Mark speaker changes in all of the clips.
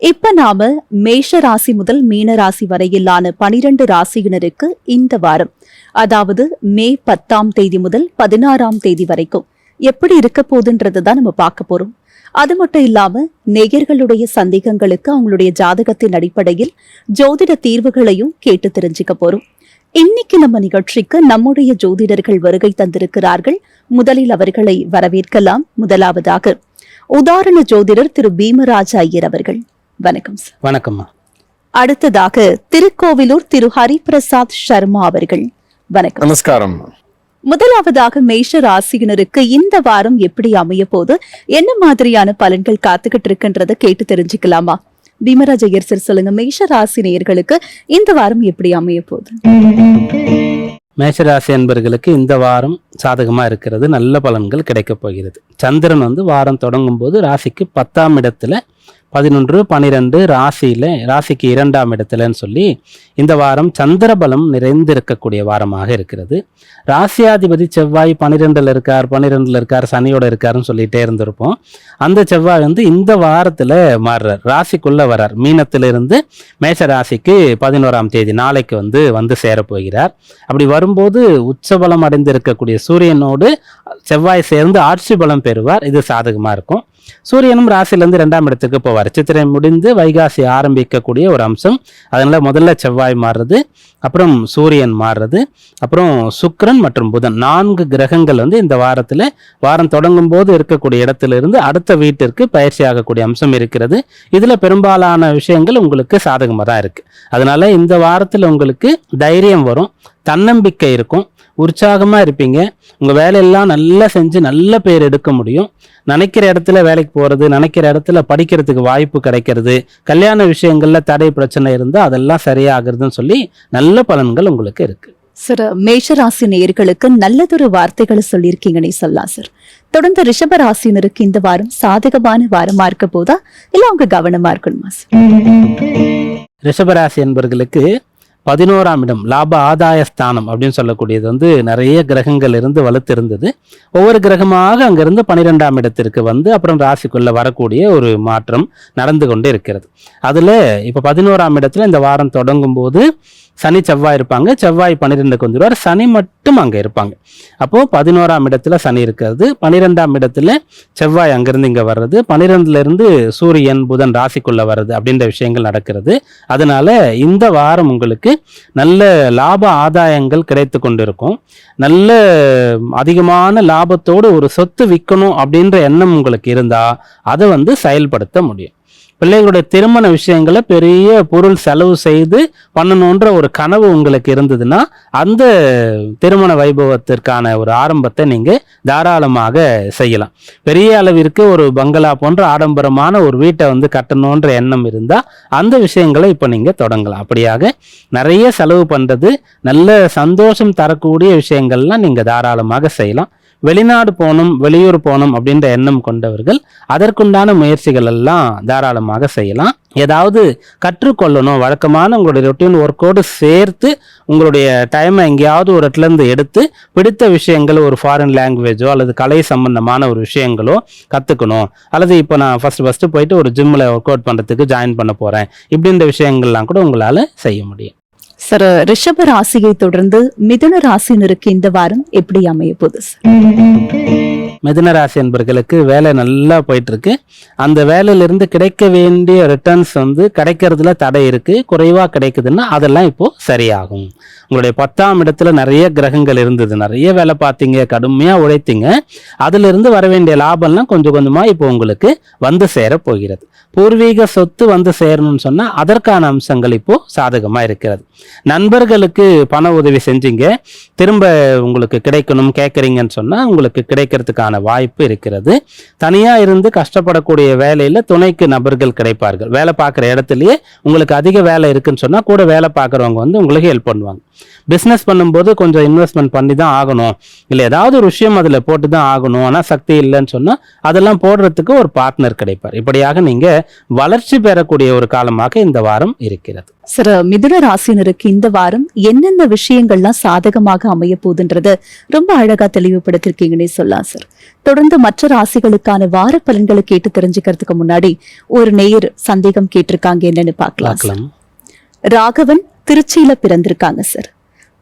Speaker 1: இப்ப நாம மேஷ ராசி முதல் மீன ராசி வரையிலான 12 ராசியினருக்கு இந்த வாரம், அதாவது மே 10ஆம் தேதி முதல் 16ஆம் தேதி வரைக்கும் எப்படி இருக்க போகுதுன்றதுதான் நம்ம பார்க்க போறோம். அது மட்டும் இல்லாம நேயர்களுடைய சந்தேகங்களுக்கு அவங்களுடைய ஜாதகத்தின் அடிப்படையில் ஜோதிட தீர்வுகளையும் கேட்டு தெரிஞ்சுக்க போறோம். இன்னைக்கு நம்ம நிகழ்ச்சிக்கு நம்முடைய ஜோதிடர்கள் வருகை தந்திருக்கிறார்கள். முதலில் அவர்களை வரவேற்கலாம். முதலாவதாக உதாரண ஜோதிடர் திரு பீமராஜ ஐயர் அவர்கள். வணக்கம் சார்.
Speaker 2: வணக்கம்மா.
Speaker 1: அடுத்ததாக திருக்கோவிலூர் திரு ஹரிபிரசாத் சர்மா அவர்கள். வணக்கம்.
Speaker 3: நமஸ்காரம்.
Speaker 1: முதலாவதாக மேஷ ராசியினருக்கு இந்த வாரம் எப்படி அமைய போது, என்ன மாதிரியான பலன்கள் காத்துக்கிட்டு இருக்குன்றத கேட்டு தெரிஞ்சுக்கலாமா? பீமராஜ் ஐயர் சார் சொல்லுங்க, மேஷ ராசி நேயர்களுக்கு இந்த வாரம் எப்படி அமைய போகுது?
Speaker 2: மேஷராசி என்பர்களுக்கு இந்த வாரம் சாதகமா இருக்கிறது, நல்ல பலன்கள் கிடைக்க போகிறது. சந்திரன் வாரம் தொடங்கும் போது ராசிக்கு 10ஆம் இடத்துல 11, 12 ராசிக்கு 2ஆம் இடத்துலன்னு சொல்லி இந்த வாரம் சந்திர பலம் நிறைந்திருக்கக்கூடிய வாரமாக இருக்கிறது. ராசியாதிபதி செவ்வாய் 12ல் இருக்கார், சனியோட இருக்காருன்னு சொல்லிட்டே இருந்திருப்போம். அந்த செவ்வாய் இந்த வாரத்துல மாறுறார், ராசிக்குள்ள வர்றார். மீனத்திலிருந்து மேஷ ராசிக்கு 11ஆம் தேதி நாளைக்கு வந்து சேரப்போகிறார். அப்படி வரும்போது உச்சபலம் அடைந்திருக்கக்கூடிய சூரியனோடு செவ்வாய் சேர்ந்து ஆட்சி பலம் பெறுவார். இது சாதகமா இருக்கும். சூரியனும் ராசியிலிருந்து 2ஆம் இடத்துக்கு போவார். சித்திரை முடிந்து வைகாசி ஆரம்பிக்கக்கூடிய ஒரு அம்சம். அதனால முதல்ல செவ்வாய் மாறுறது, அப்புறம் சூரியன் மாறுறது, அப்புறம் சுக்கிரன் மற்றும் புதன் 4 கிரகங்கள் இந்த வாரம் தொடங்கும் போது இருக்கக்கூடிய இடத்திலிருந்து அடுத்த வீட்டிற்கு பயிற்சி ஆகக்கூடிய அம்சம் இருக்கிறது. இதுல பெரும்பாலான விஷயங்கள் உங்களுக்கு சாதகமாக தான் இருக்கு. அதனால இந்த வாரத்தில் உங்களுக்கு தைரியம் வரும், தன்னம்பிக்கை இருக்கும், உற்சாகமா இருப்பீங்க. உங்க வேலையெல்லாம் நல்லா செஞ்சு நல்ல பேர் எடுக்க முடியும். நினைக்கிற இடத்துல வேலைக்கு போறது, நினைக்கிற இடத்துல படிக்கிறதுக்கு வாய்ப்பு கிடைக்கிறது, கல்யாண விஷயங்கள்ல தடை பிரச்சனை இருந்தா அதெல்லாம் சரியாகிறதுன்னு சொல்லி நல்ல பலன்கள் உங்களுக்கு இருக்கு.
Speaker 1: சார், மேஷராசி நேயர்களுக்கு நல்லதொரு வார்த்தைகளை சொல்லியிருக்கீங்கன்னு சொல்லலாம் சார். தொடர்ந்து ரிஷப ராசினருக்கு இந்த வாரம் சாதகமான வாரமா இருக்க போதா, இல்ல அவங்க கவனமா இருக்கணுமா சார்?
Speaker 2: ரிஷபராசி என்பவர்களுக்கு 11ஆம் இடம் லாப ஆதாய ஸ்தானம் அப்படின்னு சொல்லக்கூடியது நிறைய கிரகங்கள் வலுத்து இருந்தது. ஒவ்வொரு கிரகமாக அங்கிருந்து 12ஆம் இடத்திற்கு அப்புறம் ராசிக்குள்ள வரக்கூடிய ஒரு மாற்றம் நடந்து கொண்டு இருக்கிறது. அதுல இப்ப 11ஆம் இடத்துல இந்த வாரம் தொடங்கும் போது சனி செவ்வாய் இருப்பாங்க. செவ்வாய் 12க்கு வந்துடுவார், சனி மட்டும் அங்க இருப்பாங்க. அப்போ 11ஆம் இடத்துல சனி இருக்கிறது, 12ஆம் இடத்துல செவ்வாய் அங்கிருந்து இங்க வர்றது, 12ல இருந்து சூரியன் புதன் ராசிக்குள்ள வர்றது அப்படின்ற விஷயங்கள் நடக்கிறது. அதனால இந்த வாரம் உங்களுக்கு நல்ல லாப ஆதாயங்கள் கிடைத்து கொண்டிருக்கும். நல்ல அதிகமான லாபத்தோடு ஒரு சொத்து விற்கணும் அப்படின்ற எண்ணம் உங்களுக்கு இருந்தா அதை செயல்படுத்த முடியும். பிள்ளைகளுடைய திருமண விஷயங்களை பெரிய பொருள் செலவு செய்து பண்ணணுன்ற ஒரு கனவு உங்களுக்கு இருந்ததுன்னா அந்த திருமண வைபவத்திற்கான ஒரு ஆரம்பத்தை நீங்க தாராளமாக செய்யலாம். பெரிய அளவிற்கு ஒரு பங்களா போன்ற ஆடம்பரமான ஒரு வீட்டை கட்டணுன்ற எண்ணம் இருந்தா அந்த விஷயங்களை இப்ப நீங்க தொடங்கலாம். அப்படியாக நிறைய செலவு பண்றது, நல்ல சந்தோஷம் தரக்கூடிய விஷயங்கள்லாம் நீங்க தாராளமாக செய்யலாம். வெளிநாடு போகணும், வெளியூர் போகணும் அப்படின்ற எண்ணம் கொண்டவர்கள் அதற்குண்டான முயற்சிகள் எல்லாம் தாராளமாக செய்யலாம். ஏதாவது கற்றுக்கொள்ளணும், வழக்கமான உங்களுடைய ரொட்டீன் ஒர்க்கோடு சேர்த்து உங்களுடைய டைமை எங்கேயாவது ஒரு இடத்துல இருந்து எடுத்து பிடித்த விஷயங்கள், ஒரு ஃபாரின் லாங்குவேஜோ அல்லது கலை சம்பந்தமான ஒரு விஷயங்களோ கற்றுக்கணும், அல்லது இப்போ நான் ஃபர்ஸ்ட் போயிட்டு ஒரு ஜிம்மில் ஒர்க் அவுட் பண்ணுறதுக்கு ஜாயின் பண்ண போகிறேன், இப்படின்ற விஷயங்கள்லாம் கூட உங்களால் செய்ய முடியும்.
Speaker 1: சார், ரிஷப ராசியை தொடர்ந்து மிதுன ராசினருக்கு இந்த வாரம் எப்படி அமைய போகுது சார்?
Speaker 2: மிதுன ராசி என்பவர்களுக்கு வேலை நல்லா போயிட்டு இருக்கு. அந்த வேலையிலிருந்து கிடைக்க வேண்டிய ரிட்டர்ன்ஸ் கிடைக்கிறதுல தடை இருக்கு, குறைவா கிடைக்குதுன்னா அதெல்லாம் இப்போ சரியாகும். உங்களுடைய 10ஆம் இடத்துல நிறைய கிரகங்கள் இருந்தது, நிறைய வேலை பார்த்தீங்க, கடுமையா உழைத்தீங்க, அதுல இருந்து வர வேண்டிய லாபம்லாம் கொஞ்சம் கொஞ்சமா இப்போ உங்களுக்கு சேர போகிறது. பூர்வீக சொத்து சேரணும்னு சொன்னா அதற்கான அம்சங்கள் இப்போ சாதகமா இருக்கிறது. நண்பர்களுக்கு பண உதவி செஞ்சீங்க, திரும்ப உங்களுக்கு கிடைக்கணும் கேட்கறீங்கன்னு சொன்னா உங்களுக்கு கிடைக்கிறதுக்கான வாய்ப்பு இருக்கிறது. தனியா இருந்து கஷ்டப்படக்கூடிய வேலையில துணைக்கு நபர்கள் கிடைப்பார்கள். வேலை பார்க்குற இடத்துலயே உங்களுக்கு அதிக வேலை இருக்குன்னு சொன்னா கூட வேலை பார்க்குறவங்க உங்களுக்கு ஹெல்ப் பண்ணுவாங்க. பிஸ்னஸ் பண்ணும்போது கொஞ்சம் இன்வெஸ்ட்மெண்ட் பண்ணி தான் ஆகணும், இல்லை ஏதாவது ஒரு விஷயம் அதில் போட்டு தான் ஆகணும், ஆனால் சக்தி இல்லைன்னு சொன்னால் அதெல்லாம் போடுறதுக்கு ஒரு பார்ட்னர் கிடைப்பார். இப்படியாக நீங்கள் வளர்ச்சி பெறக்கூடிய ஒரு காலமாக இந்த வாரம் இருக்கிறது.
Speaker 1: சார், மிதுன ராசினருக்கு இந்த வாரம் என்னென்ன விஷயங்கள்லாம் சாதகமாக அமைய போகுதுன்றத ரொம்ப அழகா தெளிவுபடுத்திருக்கீங்கன்னே சொல்லலாம் சார். தொடர்ந்து மற்ற ராசிகளுக்கான வார பலன்களை கேட்டு தெரிஞ்சுக்கிறதுக்கு முன்னாடி ஒரு நேயர் சந்தேகம் கேட்டிருக்காங்க, என்னன்னு பார்க்கலாம். ராகவன் திருச்சியில பிறந்திருக்காங்க சார்.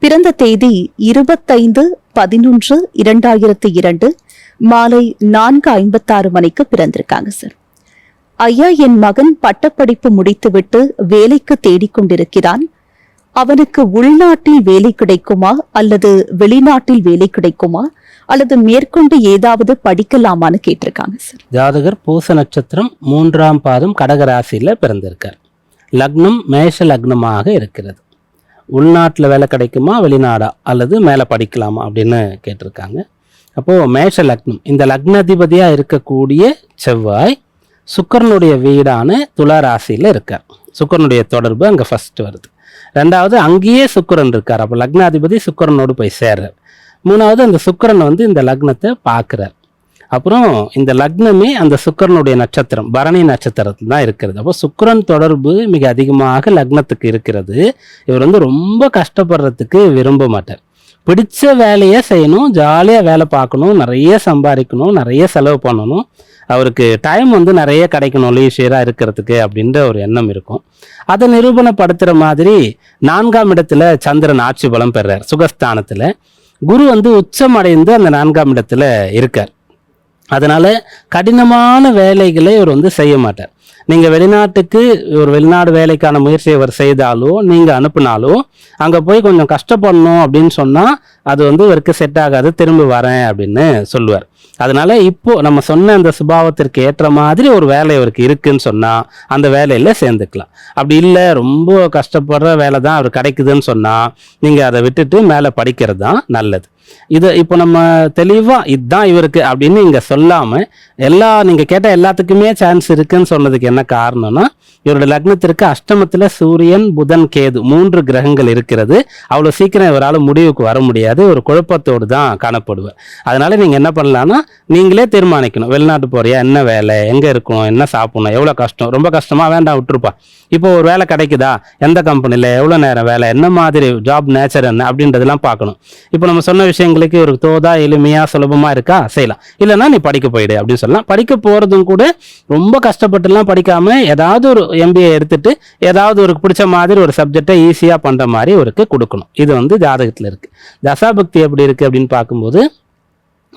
Speaker 1: பிறந்த தேதி 25/11/2002 மாலை 4:56 மணிக்கு பிறந்திருக்காங்க சார். ஐயா, என் மகன் பட்டப்படிப்பு முடித்துவிட்டு வேலைக்கு தேடிக்கொண்டிருக்கிறான். அவனுக்கு உள்நாட்டில் வேலை கிடைக்குமா அல்லது வெளிநாட்டில் வேலை கிடைக்குமா அல்லது மேற்கொண்டு ஏதாவது படிக்கலாமான்னு கேட்டிருக்காங்க சார்.
Speaker 2: ஜாதகர் பூச நட்சத்திரம் 3ஆம் பாதம் கடக ராசியில பிறந்திருக்கார். லக்னம் மேஷ லக்னமாக இருக்கிறது. உள்நாட்டில் வேலை கிடைக்குமா வெளிநாடா அல்லது மேலே படிக்கலாமா அப்படின்னு கேட்டிருக்காங்க. அப்போது மேஷ லக்னம், இந்த லக்னாதிபதியாக இருக்கக்கூடிய செவ்வாய் சுக்கிரனுடைய வீடான துலா ராசியில் இருக்கார். சுக்கிரனுடைய தொடர்பு அங்கே ஃபர்ஸ்ட் வருது. ரெண்டாவது அங்கேயே சுக்கிரன் இருக்கார். அப்போ லக்னாதிபதி சுக்கிரனோடு போய் சேர்றார். மூணாவது அந்த சுக்கிரன் இந்த லக்னத்தை பார்க்குறார். அப்புறம் இந்த லக்னமே அந்த சுக்கிரனுடைய நட்சத்திரம் பரணி நட்சத்திரத்தில் தான் இருக்கிறது. அப்போ சுக்கிரன் தொடர்பு மிக அதிகமாக லக்னத்துக்கு இருக்கிறது. இவர் ரொம்ப கஷ்டப்படுறதுக்கு விரும்ப மாட்டார். பிடிச்ச வேலையை செய்யணும், ஜாலியாக வேலை பார்க்கணும், நிறைய சம்பாதிக்கணும், நிறைய செலவு பண்ணணும், அவருக்கு டைம் நிறைய கிடைக்கணும் லீஷியராக இருக்கிறதுக்கு அப்படின்ற ஒரு எண்ணம் இருக்கும். அதை நிரூபணப்படுத்துகிற மாதிரி 4ஆம் இடத்துல சந்திரன் ஆட்சி பலம் பெறார். சுகஸ்தானத்தில் குரு உச்சம் அடைந்து அந்த 4ஆம் இடத்துல இருக்கார். அதனால கடினமான வேலைகளை இவர் செய்ய மாட்டார். நீங்கள் வெளிநாட்டுக்கு ஒரு வெளிநாடு வேலைக்கான முயற்சியை அவர் செய்தாலோ நீங்கள் அனுப்புனாலோ அங்கே போய் கொஞ்சம் கஷ்டப்படணும் அப்படின்னு சொன்னால் அது இவருக்கு செட் ஆகாது, திரும்பி வரேன் அப்படின்னு சொல்லுவார். அதனால இப்போ நம்ம சொன்ன அந்த சுபாவத்திற்கு ஏற்ற மாதிரி ஒரு வேலை இவருக்கு இருக்குன்னு சொன்னால் அந்த வேலையில் சேர்ந்துக்கலாம். அப்படி இல்லை ரொம்ப கஷ்டப்படுற வேலை தான் அவர் கிடைக்குதுன்னு சொன்னால் நீங்கள் அதை விட்டுட்டு மேலே படிக்கிறது தான் நல்லது. இது இப்போ நம்ம தெளிவாக இதுதான் இவருக்கு அப்படின்னு இங்கே சொல்லாமல் நீங்கள் கேட்ட எல்லாத்துக்குமே சான்ஸ் இருக்குன்னு சொன்னதுக்கு என்ன காரணம்னா, இவருடைய லக்னத்திற்கு அஷ்டமத்தில் சூரியன் புதன் கேது 3 கிரகங்கள் இருக்கிறது. அவ்வளோ சீக்கிரம் இவரால் முடிவுக்கு வர முடியாது, ஒரு குழப்பத்தோடு தான் காணப்படுவார். அதனால நீங்கள் என்ன பண்ணலான்னா நீங்களே தீர்மானிக்கணும். வெளிநாட்டு போறியா, என்ன வேலை, எங்கே இருக்கணும், என்ன சாப்பிடணும், எவ்வளோ கஷ்டம், ரொம்ப கஷ்டமாக வேண்டாம் விட்டுருப்பா. இப்போ ஒரு வேலை கிடைக்குதா, எந்த கம்பெனியில் எவ்வளோ நேரம் வேலை, என்ன மாதிரி ஜாப் நேச்சர் என்ன அப்படின்றதெல்லாம் பார்க்கணும். இப்போ நம்ம சொன்ன விஷயங்களுக்கு ஒரு தோதா எளிமையாக சுலபமாக இருக்கா, செய்யலாம். இல்லைன்னா நீ படிக்க போயிடு அப்படின்னு சொல்லலாம். படிக்க போகிறதும் கூட ரொம்ப கஷ்டப்பட்டுலாம் படிக்காமல் ஏதாவது ஒரு MBA எடுத்துட்டு ஏதாவது ஒரு பிடிச்ச மாதிரி ஒரு சப்ஜெக்டை ஈஸியாக பண்ணுற மாதிரி அவருக்கு கொடுக்கணும். இது ஜாதகத்தில் இருக்குது. தசாபக்தி எப்படி இருக்குது அப்படின்னு பார்க்கும்போது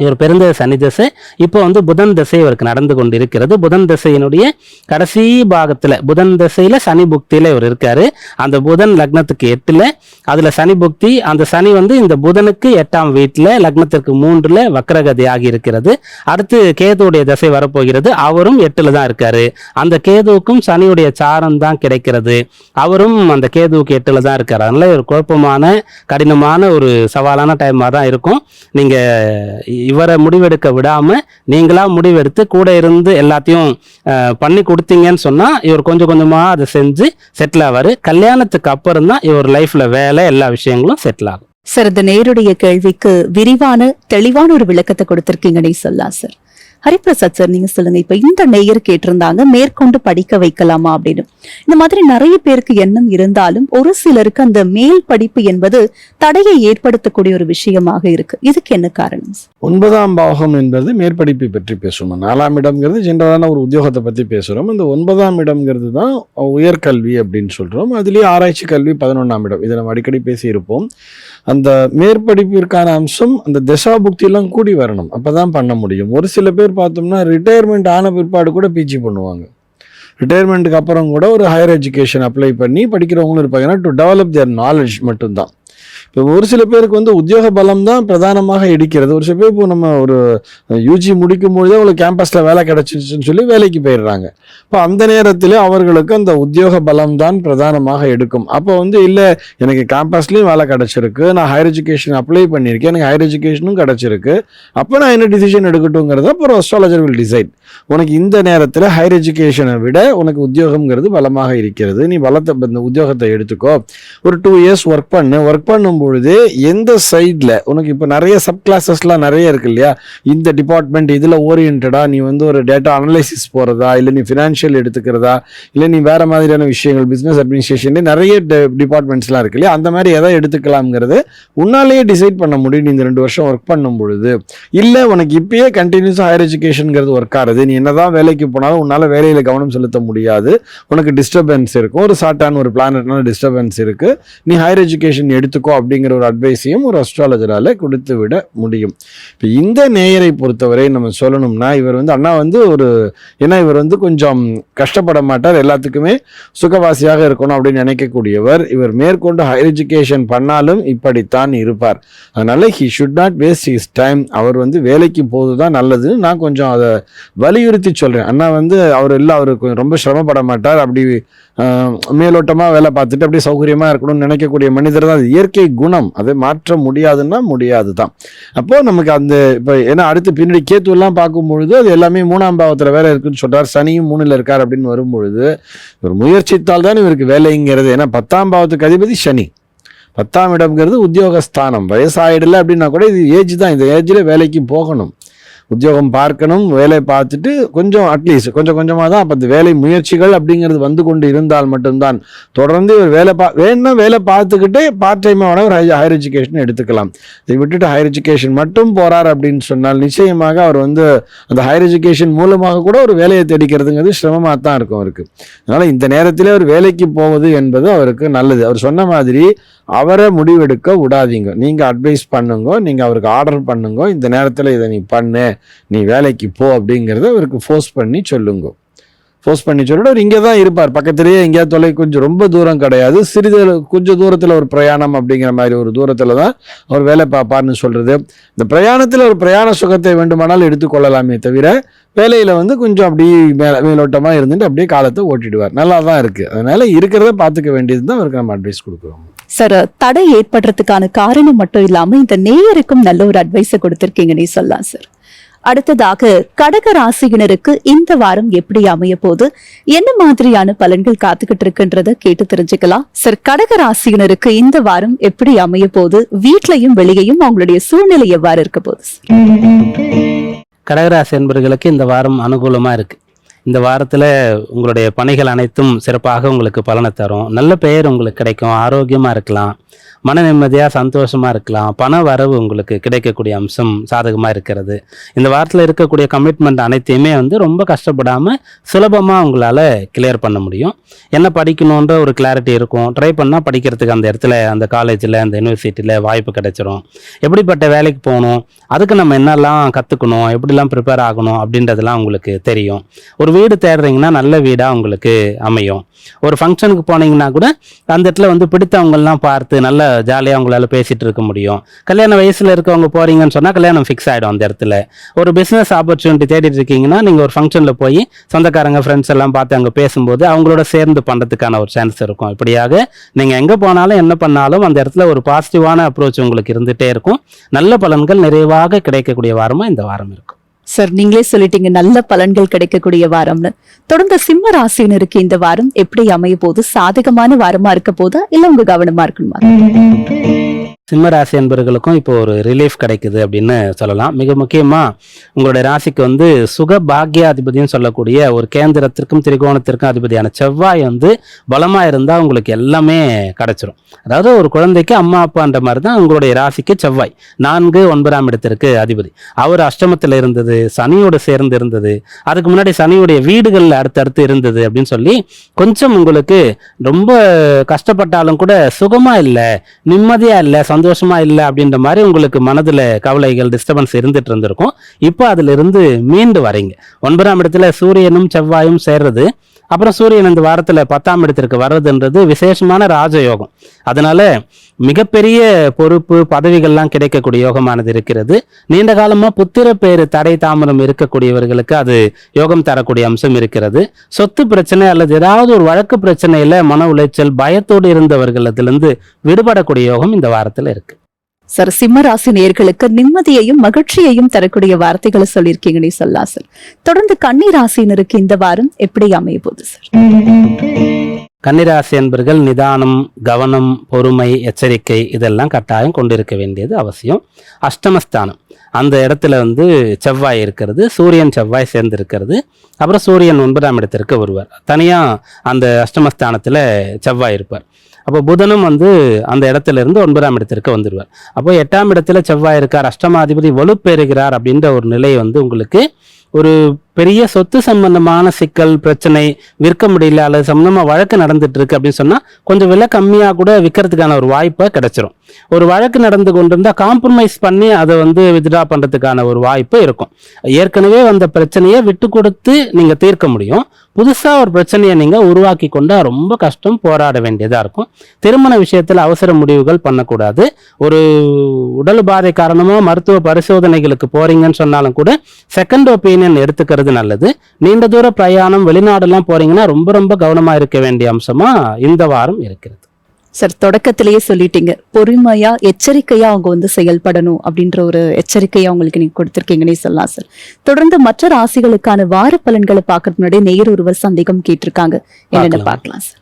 Speaker 2: இவர் பிறந்த சனி தசை, இப்போ புதன் தசை இவருக்கு நடந்து கொண்டு இருக்கிறது. புதன் தசையினுடைய கடைசி பாகத்தில் புதன் தசையில் சனி புக்தியில் இவர் இருக்காரு. அந்த புதன் லக்னத்துக்கு 8ல், அதில் சனி புக்தி. அந்த சனி இந்த புதனுக்கு 8ஆம் வீட்டில் லக்னத்திற்கு 3ல் வக்ரகதி ஆகி இருக்கிறது. அடுத்து கேதுவுடைய தசை வரப்போகிறது. அவரும் 8ல் தான் இருக்காரு. அந்த கேதுவுக்கும் சனியுடைய சாரம் தான் கிடைக்கிறது. அவரும் அந்த கேதுவுக்கு 8ல் தான் இருக்காரு. அதனால ஒரு குழப்பமான கடினமான ஒரு சவாலான டைமாக தான் இருக்கும். நீங்கள் இவரை முடிவெடுக்க விடாம நீங்களா முடிவெடுத்து கூட இருந்து எல்லாத்தையும் பண்ணி கொடுத்தீங்கன்னு சொன்னா இவர் கொஞ்சம் கொஞ்சமா அதை செஞ்சு செட்டில் ஆவாரு. கல்யாணத்துக்கு அப்புறம் தான் இவர் லைஃப்ல வேலை எல்லா விஷயங்களும் செட்டில் ஆகும்.
Speaker 1: சார், இந்த நேருடைய கேள்விக்கு விரிவான தெளிவான ஒரு விளக்கத்தை கொடுத்திருக்கீங்கன்னே சொல்லலாம் சார். ஹரிபிரசாத் சார், நீங்க சொல்லுங்க. இப்ப இந்த நேயர் கேட்டிருந்தாங்க மேற்கொண்டு படிக்க வைக்கலாமா அப்படின்னு. இந்த மாதிரி நிறைய பேருக்கு எண்ணம் இருந்தாலும் ஒரு சிலருக்கு அந்த மேல் படிப்பு என்பது தடையை ஏற்படுத்தக்கூடிய ஒரு விஷயமாக இருக்கு. இதுக்கு என்ன காரணம்?
Speaker 3: 9ஆம் பாவகம் என்பது மேற்படிப்பை பற்றி பேசுவோம். 4ஆம் இடம்ங்கிறது ஜென்ரலான ஒரு உத்தியோகத்தை பற்றி பேசுகிறோம். இந்த 9ஆம் இடம்ங்கிறது தான் உயர்கல்வி அப்படின்னு சொல்கிறோம். அதுலேயே ஆராய்ச்சி கல்வி 11ஆம் இடம். இதை நம்ம அடிக்கடி பேசியிருப்போம். அந்த மேற்படிப்பிற்கான அம்சம் அந்த தசாபுக்தியெல்லாம் கூடி வரணும், அப்போ தான் பண்ண முடியும். ஒரு சில பேர் பார்த்தோம்னா ரிட்டையர்மெண்ட் ஆன பிற்பாடு கூட பிஜி பண்ணுவாங்க. ரிட்டையர்மெண்ட்டுக்கு அப்புறம் கூட ஒரு ஹையர் எஜுகேஷன் அப்ளை பண்ணி படிக்கிறவங்களும் இருப்பாங்க. டு டெவலப் தேர் நாலேஜ் மட்டும்தான். இப்போ ஒரு சில பேருக்கு வந்து உத்தியோக பலம் தான் பிரதானமாக இடிக்கிறது. ஒரு சில பேர் இப்போ நம்ம ஒரு யூஜி முடிக்கும் பொழுதே அவங்களுக்கு கேம்பஸில் வேலை கிடைச்சிருச்சுன்னு சொல்லி வேலைக்கு போயிடுறாங்க. இப்போ அந்த நேரத்தில் அவர்களுக்கு அந்த உத்தியோக பலம் தான் பிரதானமாக எடுக்கும். அப்போ வந்து இல்லை எனக்கு கேம்பஸ்லேயும் வேலை கிடைச்சிருக்கு, நான் ஹையர் எஜுகேஷன் அப்ளை பண்ணியிருக்கேன், எனக்கு ஹையர் எஜுகேஷனும் கிடைச்சிருக்கு, அப்போ நான் என்ன டிசிஷன் எடுக்கட்டுங்கிறத அப்புறம் அஸ்ட்ராலஜர் வில் டிசைட். உனக்கு இந்த நேரத்தில் ஹையர் எஜுகேஷனை விட உனக்கு உத்தியோகம்ங்கிறது பலமாக இருக்கிறது, நீ பலத்தை இந்த உத்தியோகத்தை எடுத்துக்கோ, ஒரு 2 years ஒர்க் பண்ணும் பொழுது எந்த சைடில் உனக்கு இப்போ நிறைய சப் கிளாஸஸ்லாம் நிறைய இருக்கு இல்லையா, இந்த டிபார்ட்மெண்ட் இதில் ஓரியன்டா நீ வந்து ஒரு டேட்டா அனலைசிஸ் போகிறதா, இல்லை நீ ஃபினான்ஷியல் எடுத்துக்கிறதா, இல்லை நீ வேறு மாதிரியான விஷயங்கள் பிஸ்னஸ் அட்மினிஸ்ட்ரேஷன் நிறைய டிபார்ட்மெண்ட்ஸ்லாம் இருக்கு இல்லையா, அந்த மாதிரி எதை எடுத்துக்கலாம்ங்கிறது உன்னாலேயே டிசைட் பண்ண முடியும் நீ இந்த 2 வருஷம் ஒர்க் பண்ணும் பொழுது. இல்லை உனக்கு இப்பயே கண்டினியூஸாக ஹையர் எஜுகேஷனுங்கிறது ஒர்க் ஆகுது, நீ என்னதான் வேலைக்கு போனாலும் உன்னால் வேலையில் கவனம் செலுத்த முடியாது, உனக்கு டிஸ்டர்பன்ஸ் இருக்கும், ஒரு சாட்டான ஒரு பிளானட்னால டிஸ்டர்பன்ஸ் இருக்கு, நீ ஹையர் எஜுகேஷன் எடுத்துக்கோ அப்படிங்கிற ஒரு அட்வைஸையும் ஒரு அஸ்ட்ராலஜரால கொடுத்து விட முடியும். இப்போ இந்த நேயரை பொறுத்தவரை நம்ம சொல்லணும்னா இவர் வந்து அண்ணா வந்து ஏன்னா இவர் வந்து கொஞ்சம் கஷ்டப்பட மாட்டார், எல்லாத்துக்குமே சுகவாசியாக இருக்கணும் அப்படின்னு நினைக்கக்கூடியவர். இவர் மேற்கொண்டு ஹையர் எஜுகேஷன் பண்ணாலும் இப்படித்தான் இருப்பார். அதனால he should not waste his time. அவர் வந்து வேலைக்கு போதுதான் நல்லதுன்னு நான் கொஞ்சம் அதை வலியுறுத்தி சொல்றேன். அண்ணா வந்து அவரு ரொம்ப சிரமப்பட மாட்டார், அப்படி மேலோட்டமாக வேலை பார்த்துட்டு அப்படியே சௌகரியமாக இருக்கணும்னு நினைக்கக்கூடிய மனிதர் தான். அது இயற்கை குணம், அதை மாற்ற முடியாதுன்னா முடியாது தான். அப்போது நமக்கு அந்த இப்போ ஏன்னா அடுத்து பின்னாடி கேத்துவெல்லாம் பார்க்கும்பொழுது அது எல்லாமே 3ஆம் பாவத்தில் வேலை இருக்குன்னு சொல்கிறார், சனியும் 3ல் இருக்கார் அப்படின்னு வரும்பொழுது ஒரு முயற்சித்தால் தான் இவருக்கு வேலைங்கிறது. ஏன்னா 10ஆம் பாவத்துக்கு அதிபதி சனி, 10ஆம் இடம்ங்கிறது உத்தியோகஸ்தானம். வயசாயிடல அப்படின்னா கூட இது ஏஜ் தான், இந்த ஏஜில் வேலைக்கு போகணும், உத்தியோகம் பார்க்கணும், வேலை பார்த்துட்டு கொஞ்சம் அட்லீஸ்ட் கொஞ்சம் கொஞ்சமாக தான். அப்போ இந்த வேலை முயற்சிகள் அப்படிங்கிறது வந்து கொண்டு இருந்தால் மட்டும்தான் தொடர்ந்து இவர் வேணும்னா வேலை பார்த்துக்கிட்டே பார்ட் டைமாக வேணா ஒரு ஹையர் எஜுகேஷன் எடுத்துக்கலாம். இதை விட்டுட்டு ஹையர் எஜுகேஷன் மட்டும் போகிறார் அப்படின்னு சொன்னால் நிச்சயமாக அவர் வந்து அந்த ஹையர் எஜுகேஷன் மூலமாக கூட ஒரு வேலையை தேடிக்கிறதுங்கிறது சிரமமாக தான் இருக்கும் அவருக்கு. அதனால் இந்த நேரத்தில் அவர் வேலைக்கு போவது என்பது அவருக்கு நல்லது. அவர் சொன்ன மாதிரி அவரை முடிவெடுக்க விடாதீங்க, நீங்கள் அட்வைஸ் பண்ணுங்க, நீங்கள் அவருக்கு ஆர்டர் பண்ணுங்க, இந்த நேரத்தில் இதை நீ பண்ணு, நீ வேலைக்கு போ அப்படிங்கிறத அவருக்கு ஃபோர்ஸ் பண்ணி சொல்லுங்க. ஃபோர்ஸ் பண்ணி சொல்லிட்டு அவர் இங்கே தான் இருப்பார், பக்கத்துலேயே எங்கேயாவது கொஞ்சம் ரொம்ப தூரம் கிடையாது, கொஞ்சம் தூரத்தில் ஒரு பிரயாணம் அப்படிங்கிற மாதிரி ஒரு தூரத்தில் தான் அவர் வேலை பார்ப்பார்னு சொல்கிறது. இந்த பிரயாணத்தில் ஒரு பிரயாண சுகத்தை வேண்டுமானால் எடுத்துக்கொள்ளலாமே தவிர வேலையில் வந்து கொஞ்சம் அப்படி மேலோட்டமாக இருந்துட்டு அப்படியே காலத்தை ஓட்டிடுவார். நல்லா தான் இருக்குது. அதனால் இருக்கிறத பார்த்துக்க வேண்டியது தான் அவருக்கு நம்ம அட்வைஸ் கொடுக்குறோம்.
Speaker 1: சார், தடை ஏற்படுறதுக்கான காரணம் மட்டும் இல்லாமல் இந்த நேயருக்கும் நல்ல ஒரு அட்வைஸை கொடுத்துருக்கீங்கன்னே சொல்லலாம் சார். அடுத்ததாக கடக ராசியினருக்கு இந்த வாரம் எப்படி அமைய போது, என்ன மாதிரியான பலன்கள் காத்துக்கிட்டு இருக்குன்றத கேட்டு தெரிஞ்சுக்கலாம் சார். கடக ராசியினருக்கு இந்த வாரம் எப்படி அமைய போது, வீட்லயும் வெளியையும் அவங்களுடைய சூழ்நிலை எவ்வாறு இருக்க போகுது?
Speaker 2: கடகராசி என்பவர்களுக்கு இந்த வாரம் அனுகூலமா இருக்கு. இந்த வாரத்தில் உங்களுடைய பணிகள் அனைத்தும் சிறப்பாக உங்களுக்கு பலனை தரும், நல்ல பெயர் உங்களுக்கு கிடைக்கும், ஆரோக்கியமாக இருக்கலாம், மன நிம்மதியாக சந்தோஷமாக இருக்கலாம், பண வரவு உங்களுக்கு கிடைக்கக்கூடிய அம்சம் சாதகமாக இருக்கிறது. இந்த வாரத்தில் இருக்கக்கூடிய கமிட்மெண்ட் அனைத்தையுமே ரொம்ப கஷ்டப்படாமல் சுலபமாக உங்களால் கிளியர் பண்ண முடியும். என்ன படிக்கணுன்ற ஒரு கிளாரிட்டி இருக்கும், ட்ரை பண்ணால் படிக்கிறதுக்கு அந்த இடத்துல அந்த காலேஜில் அந்த யூனிவர்சிட்டியில் வாய்ப்பு கிடைச்சிரும். எப்படிப்பட்ட வேலைக்கு போகணும், அதுக்கு நம்ம என்னெல்லாம் கற்றுக்கணும், எப்படிலாம் ப்ரிப்பேர் ஆகணும் அப்படின்றதெல்லாம் உங்களுக்கு தெரியும். ஒரு வீடு தேடுறீங்கன்னா நல்ல வீடாக உங்களுக்கு அமையும். ஒரு ஃபங்க்ஷனுக்கு போனீங்கன்னா கூட அந்த இடத்துல பிடித்தவங்கெல்லாம் பார்த்து நல்ல ஜாலியாக உங்களால் பேசிகிட்டு இருக்க முடியும். கல்யாண வயசில் இருக்கவங்க போகிறீங்கன்னு சொன்னால் கல்யாணம் ஃபிக்ஸ் ஆகிடும் அந்த இடத்துல. ஒரு பிஸ்னஸ் ஆப்பர்ச்சுனிட்டி தேடிட்டு இருக்கீங்கன்னா நீங்கள் ஒரு ஃபங்க்ஷனில் போய் சொந்தக்காரங்க ஃப்ரெண்ட்ஸ் எல்லாம் பார்த்து அங்கே பேசும்போது அவங்களோட சேர்ந்து பண்ணுறதுக்கான ஒரு சான்ஸ் இருக்கும். இப்படியாக நீங்கள் எங்கே போனாலும் என்ன பண்ணாலும் அந்த இடத்துல ஒரு பாசிட்டிவான அப்ரோச் உங்களுக்கு இருந்துகிட்டே இருக்கும். நல்ல பலன்கள் நிறைவாக கிடைக்கக்கூடிய வாரமாக இந்த வாரம் இருக்கும்.
Speaker 1: சார், நீங்களே சொல்லிட்டீங்க நல்ல பலன்கள் கிடைக்கக்கூடிய வாரம்னு. தொடர்ந்து சிம்ம ராசியினருக்கு இந்த வாரம் எப்படி அமைய போது, சாதகமான வாரமா இருக்க போதா இல்ல உங்க கவனமா இருக்கணுமா?
Speaker 2: சிம்மராசி என்பவர்களுக்கும் இப்போ ஒரு ரிலீஃப் கிடைக்குது அப்படின்னு சொல்லலாம். மிக முக்கியமாக உங்களுடைய ராசிக்கு சுக பாக்யாதிபதினு சொல்லக்கூடிய ஒரு கேந்திரத்திற்கும் திரிகோணத்திற்கும் அதிபதியான செவ்வாய் பலமாக இருந்தால் உங்களுக்கு எல்லாமே கிடைச்சிரும். அதாவது ஒரு குழந்தைக்கு அம்மா அப்பான்ற மாதிரி தான் உங்களுடைய ராசிக்கு செவ்வாய் 4, 9ஆம் இடத்திற்கு அதிபதி. அவர் அஷ்டமத்தில் இருந்தது, சனியோடு சேர்ந்து இருந்தது, அதுக்கு முன்னாடி சனியுடைய வீடுகளில் அடுத்தடுத்து இருந்தது அப்படின்னு சொல்லி கொஞ்சம் உங்களுக்கு ரொம்ப கஷ்டப்பட்டாலும் கூட சுகமாக இல்லை, நிம்மதியாக இல்லை, சந்தோஷமா இல்லை அப்படின்ற மாதிரி உங்களுக்கு மனதுல கவலைகள் டிஸ்டர்பன்ஸ் இருந்துட்டு இருந்திருக்கும். இப்போ அதுல இருந்து மீண்டு வரீங்க. 9ஆம் இடத்துல சூரியனும் செவ்வாயும் சேர்றது, அப்புறம் சூரியன் இந்த வாரத்துல 10ஆம் இடத்திற்கு வர்றதுன்றது விசேஷமான ராஜயோகம். அதனால மிகப்பெரிய பொறுப்பு பதவிகள்லாம் கிடைக்கக்கூடிய யோகமானது இருக்கிறது. நீண்ட காலமா புத்திர பேரு தடை தாமதம் இருக்கக்கூடியவர்களுக்கு அது யோகம் தரக்கூடிய அம்சம் இருக்கிறது. சொத்து பிரச்சனை அல்லது ஏதாவது ஒரு வழக்கு பிரச்சனையில மன உளைச்சல் பயத்தோடு இருந்தவர்கள் அதிலிருந்து விடுபடக்கூடிய யோகம் இந்த வாரத்துல இருக்கு.
Speaker 1: சார், சிம்ம ராசி நேயர்களுக்கு நிம்மதியையும் மகிழ்ச்சியையும் தரக்கூடிய வார்த்தைகளை சொல்லியிருக்கீங்கன்னு சொல்லலாம் சார். தொடர்ந்து கன்னி ராசியினருக்கு இந்த வாரம் எப்படி அமைய போகுது சார்?
Speaker 2: கன்னிராசி என்பர்கள் நிதானம், கவனம், பொறுமை, எச்சரிக்கை இதெல்லாம் கட்டாயம் கொண்டிருக்க வேண்டியது அவசியம். அஷ்டமஸ்தானம் அந்த இடத்துல செவ்வாய் இருக்கிறது, சூரியன் செவ்வாய் சேர்ந்து இருக்கிறது. அப்புறம் சூரியன் 9ஆம் இடத்திற்கு வருவார். தனியா அந்த அஷ்டமஸ்தானத்துல செவ்வாய் இருப்பார். அப்போ புதனும் அந்த இடத்துல இருந்து 9ஆம் இடத்திற்கு வந்துடுவார். அப்போ 8ஆம் இடத்துல செவ்வாய் இருக்கார், அஷ்டமாதிபதி வலுப்பெறுகிறார் அப்படின்ற ஒரு நிலை உங்களுக்கு ஒரு பெரிய சொத்து சம்பந்தமான சிக்கல் பிரச்சனை, விற்க முடியல அல்லது சம்பந்தமா வழக்கு நடந்துட்டு இருக்கு அப்படின்னு சொன்னா கொஞ்சம் விலை கம்மியா கூட விற்கிறதுக்கான ஒரு வாய்ப்பை கிடைச்சிரும். ஒரு வழக்கு நடந்து கொண்டிருந்தா காம்ப்ரமைஸ் பண்ணி அதை வித்ட்ரா பண்றதுக்கான ஒரு வாய்ப்பு இருக்கும். ஏற்கனவே வந்த பிரச்சனையை விட்டு கொடுத்து நீங்க தீர்க்க முடியும். புதுசா ஒரு பிரச்சனையை நீங்க உருவாக்கி கொண்டா ரொம்ப கஷ்டம், போராட வேண்டியதா இருக்கும். திருமண விஷயத்துல அவசர முடிவுகள் பண்ணக்கூடாது. ஒரு உடல் பாதை காரணமா மருத்துவ பரிசோதனைகளுக்கு போறீங்கன்னு சொன்னாலும் கூட செகண்ட் ஒப்பீனியன் எடுத்துக்கிறது நல்லது. நீண்ட தூர பிரயாணம், வெளிநாடுலாம் போறீங்கன்னா ரொம்ப ரொம்ப கவனமா இருக்க வேண்டிய அம்சமா இந்த வாரம் இருக்கிறது.
Speaker 1: சார், தொடக்கத்திலேயே சொல்லிட்டீங்க, பொறுமையா எச்சரிக்கையா அவங்க செயல்படணும் அப்படின்ற ஒரு எச்சரிக்கையா உங்களுக்கு நீங்க கொடுத்திருக்கீங்கன்னே சொல்லலாம் சார். தொடர்ந்து மற்ற ராசிகளுக்கான வார பலன்களை பார்க்கறதுக்கு முன்னாடி நேயர் ஒருவர் சந்தேகம் கேட்டிருக்காங்க, என்னென்ன பார்க்கலாம் சார்.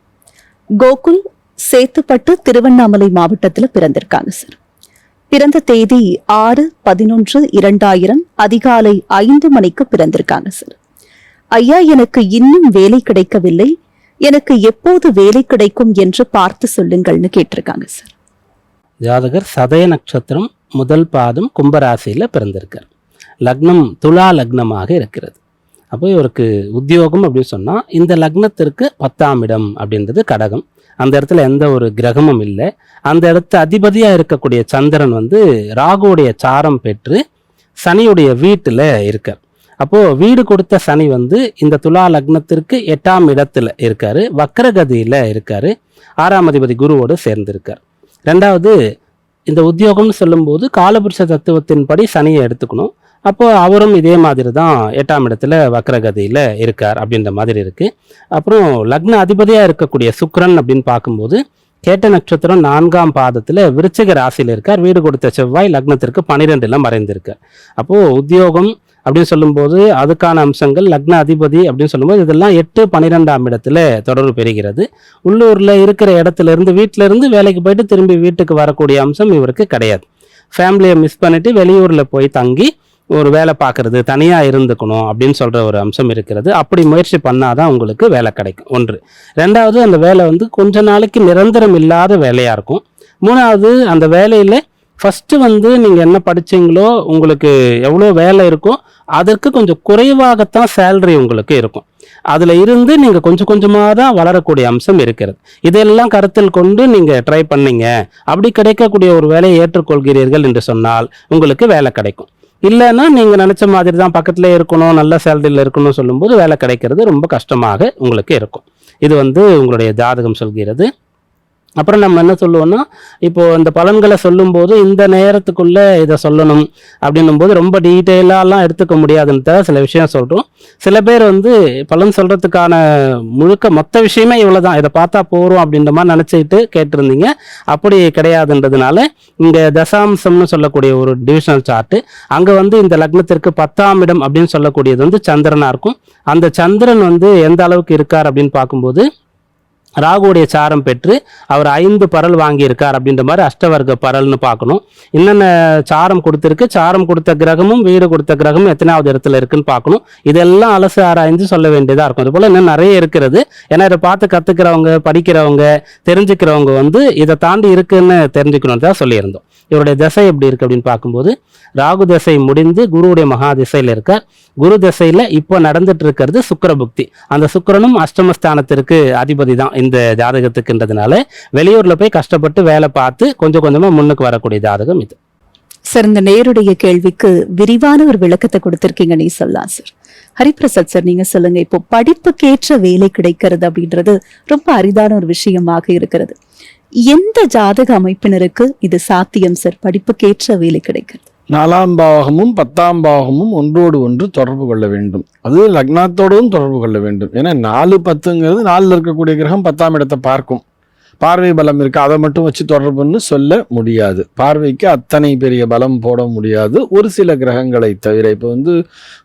Speaker 1: கோகுல் சேத்துப்பட்டு திருவண்ணாமலை மாவட்டத்துல பிறந்திருக்காங்க சார். பிறந்த தேதி 6/11/2000 அதிகாலை 5 மணிக்கு பிறந்திருக்காங்க சார். ஐயா, எனக்கு இன்னும் வேலை கிடைக்கவில்லை, எனக்கு எப்போது வேலை கிடைக்கும் என்று பார்த்து சொல்லுங்கள்னு கேட்டிருக்காங்க சார்.
Speaker 2: ஜாதகர் சதய நட்சத்திரம் முதல் பாதம் கும்பராசியில பிறந்திருக்கார். லக்னம் துலா லக்னமாக இருக்கிறது. அப்போ இவருக்கு உத்தியோகம் அப்படின்னு சொன்னா இந்த லக்னத்திற்கு 10ஆம் இடம் அப்படின்றது கடகம். அந்த இடத்துல எந்த ஒரு கிரகமும் இல்லை. அந்த இடத்து அதிபதியா இருக்கக்கூடிய சந்திரன் ராகுவுடைய சாரம் பெற்று சனியுடைய வீட்டுல இருக்கார். அப்போ வீடு கொடுத்த சனி இந்த துலா லக்னத்திற்கு 8ஆம் இடத்துல இருக்காரு, வக்ரகதியில இருக்காரு, 6ஆம் அதிபதி குருவோடு சேர்ந்திருக்கார். ரெண்டாவது, இந்த உத்தியோகம்னு சொல்லும்போது காலபுருஷ தத்துவத்தின்படி சனியை எடுத்துக்கணும். அப்போ அவரும் இதே மாதிரி தான் 8ஆம் இடத்துல வக்ரகதியில இருக்கார் அப்படின்ற மாதிரி இருக்கு. அப்புறம் லக்ன அதிபதியா இருக்கக்கூடிய சுக்கிரன் அப்படின்னு பார்க்கும்போது கேட்ட நட்சத்திரம் 4ஆம் பாதத்துல விருச்சிக ராசியில இருக்கார். வீடு கொடுத்த செவ்வாய் லக்னத்திற்கு 12ல மறைந்திருக்கார். அப்போ உத்தியோகம் அப்படின்னு சொல்லும்போது அதுக்கான அம்சங்கள், லக்ன அதிபதி அப்படின்னு சொல்லும்போது இதெல்லாம் 8, 12ஆம் இடத்துல தொடர்பு பெறுகிறது. உள்ளூர்ல இருக்கிற இடத்துல இருந்து வீட்டுல இருந்து வேலைக்கு போயிட்டு திரும்பி வீட்டுக்கு வரக்கூடிய அம்சம் இவருக்கு கிடையாது. ஃபேமிலியை மிஸ் பண்ணிட்டு வெளியூர்ல போய் தங்கி ஒரு வேலை பார்க்கறது, தனியா இருந்துக்கணும் அப்படின்னு சொல்ற ஒரு அம்சம் இருக்கிறது. அப்படி முயற்சி பண்ணாதான் உங்களுக்கு வேலை கிடைக்கும். ஒன்று. ரெண்டாவது, அந்த வேலை கொஞ்ச நாளைக்கு நிரந்தரம் இல்லாத வேலையா இருக்கும். மூணாவது, அந்த வேலையில ஃபர்ஸ்ட் நீங்க என்ன படிச்சீங்களோ, உங்களுக்கு எவ்வளோ வேலை இருக்கோ அதற்கு கொஞ்சம் குறைவாகத்தான் சேலரி உங்களுக்கு இருக்கும். அதுல இருந்து நீங்க கொஞ்சம் கொஞ்சமா தான் வளரக்கூடிய அம்சம் இருக்கிறது. இதெல்லாம் கருத்தில் கொண்டு நீங்க ட்ரை பண்ணீங்க, அப்படி கிடைக்கக்கூடிய ஒரு வேலையை ஏற்றுக்கொள்கிறீர்கள் என்று சொன்னால் உங்களுக்கு வேலை கிடைக்கும். இல்லைன்னா நீங்க நினைச்ச மாதிரி தான் பக்கத்துல இருக்கணும், நல்ல சேலரியில் இருக்கணும்னு சொல்லும்போது வேலை கிடைக்கிறது ரொம்ப கஷ்டமாக உங்களுக்கு இருக்கும். இது உங்களுடைய ஜாதகம் சொல்கிறது. அப்புறம் நம்ம என்ன சொல்லுவோம்னா, இப்போ இந்த பலன்களை சொல்லும்போது இந்த நேரத்துக்குள்ள இதை சொல்லணும் அப்படின்னும் போது ரொம்ப டீட்டெயிலாலாம் எடுத்துக்க முடியாதுன்னு சில விஷயம் சொல்றோம். சில பேர் பலன் சொல்றதுக்கான முழுக்க மொத்த விஷயமே இவ்வளவுதான், இதை பார்த்தா போறோம் அப்படின்ற மாதிரி நினைச்சிட்டு கேட்டிருந்தீங்க. அப்படி கிடையாதுன்றதுனால இங்க தசாம்சம்னு சொல்லக்கூடிய ஒரு டிவிஷனல் சார்ட், அங்க இந்த லக்னத்திற்கு 10ஆம் இடம் அப்படின்னு சொல்லக்கூடியது சந்திரனா இருக்கும். அந்த சந்திரன் எந்த அளவுக்கு இருக்கார் அப்படின்னு பார்க்கும்போது ராகுடைய சாரம் பெற்று அவர் 5 பரல் வாங்கியிருக்கார் அப்படின்ற மாதிரி அஷ்டவர்க்க பரல்னு பார்க்கணும். என்னென்ன சாரம் கொடுத்துருக்கு, சாரம் கொடுத்த கிரகமும் வீடு கொடுத்த கிரகமும் எத்தனாவது இடத்துல இருக்குன்னு பார்க்கணும். இதெல்லாம் அலசு ஆராய்ந்து சொல்ல வேண்டியதா இருக்கும். அது போல இன்னும் நிறைய இருக்கிறது. ஏன்னா இதை பார்த்து கத்துக்கிறவங்க, படிக்கிறவங்க, தெரிஞ்சுக்கிறவங்க இதை தாண்டி இருக்குன்னு தெரிஞ்சுக்கணும் தான் சொல்லியிருந்தோம். இவருடைய திசை எப்படி இருக்கு அப்படின்னு பார்க்கும்போது ராகு திசை முடிந்து குருவுடைய மகா திசையில் இருக்கார். குரு திசையில இப்போ நடந்துட்டு இருக்கிறது சுக்கிர புக்தி. அந்த சுக்கிரனும் அஷ்டமஸ்தானத்திற்கு அதிபதி தான் இந்த ஜாதகத்துக்குன்றதுனால வெளியூர்ல போய் கஷ்டப்பட்டு வேலை பார்த்து கொஞ்சம் கொஞ்சமா முன்னுக்கு வரக்கூடிய ஜாதகம் இது.
Speaker 1: சார், இந்த நேருடைய கேள்விக்கு விரிவான ஒரு விளக்கத்தை கொடுத்திருக்கீங்க நீ சொல்லலாம் சார். ஹரிபிரசாத் சார், நீங்க சொல்லுங்க. இப்போ படிப்புக்கேற்ற வேலை கிடைக்கிறது அப்படின்றது ரொம்ப அரிதான ஒரு விஷயமாக இருக்கிறது. எந்த ஜாதக அமைப்பினருக்கு இது சாத்தியம் சார், படிப்புக்கேற்ற வேலை கிடைக்கிறது?
Speaker 3: 4ஆம் பாவகமும் 10ஆம் பாவகமும் ஒன்றோடு ஒன்று தொடர்பு கொள்ள வேண்டும். அது லக்னத்தோடும் தொடர்பு கொள்ள வேண்டும். ஏன்னா 4, 10ங்கிறது 4ல் இருக்கக்கூடிய கிரகம் 10ஆம் இடத்தை பார்க்கும். பார்வை பலம் இருக்கு, அதை மட்டும் வச்சு தொடர்புன்னு சொல்ல முடியாது. பார்வைக்கு அத்தனை பெரிய பலம் போட முடியாது ஒரு சில கிரகங்களை தவிர. இப்போ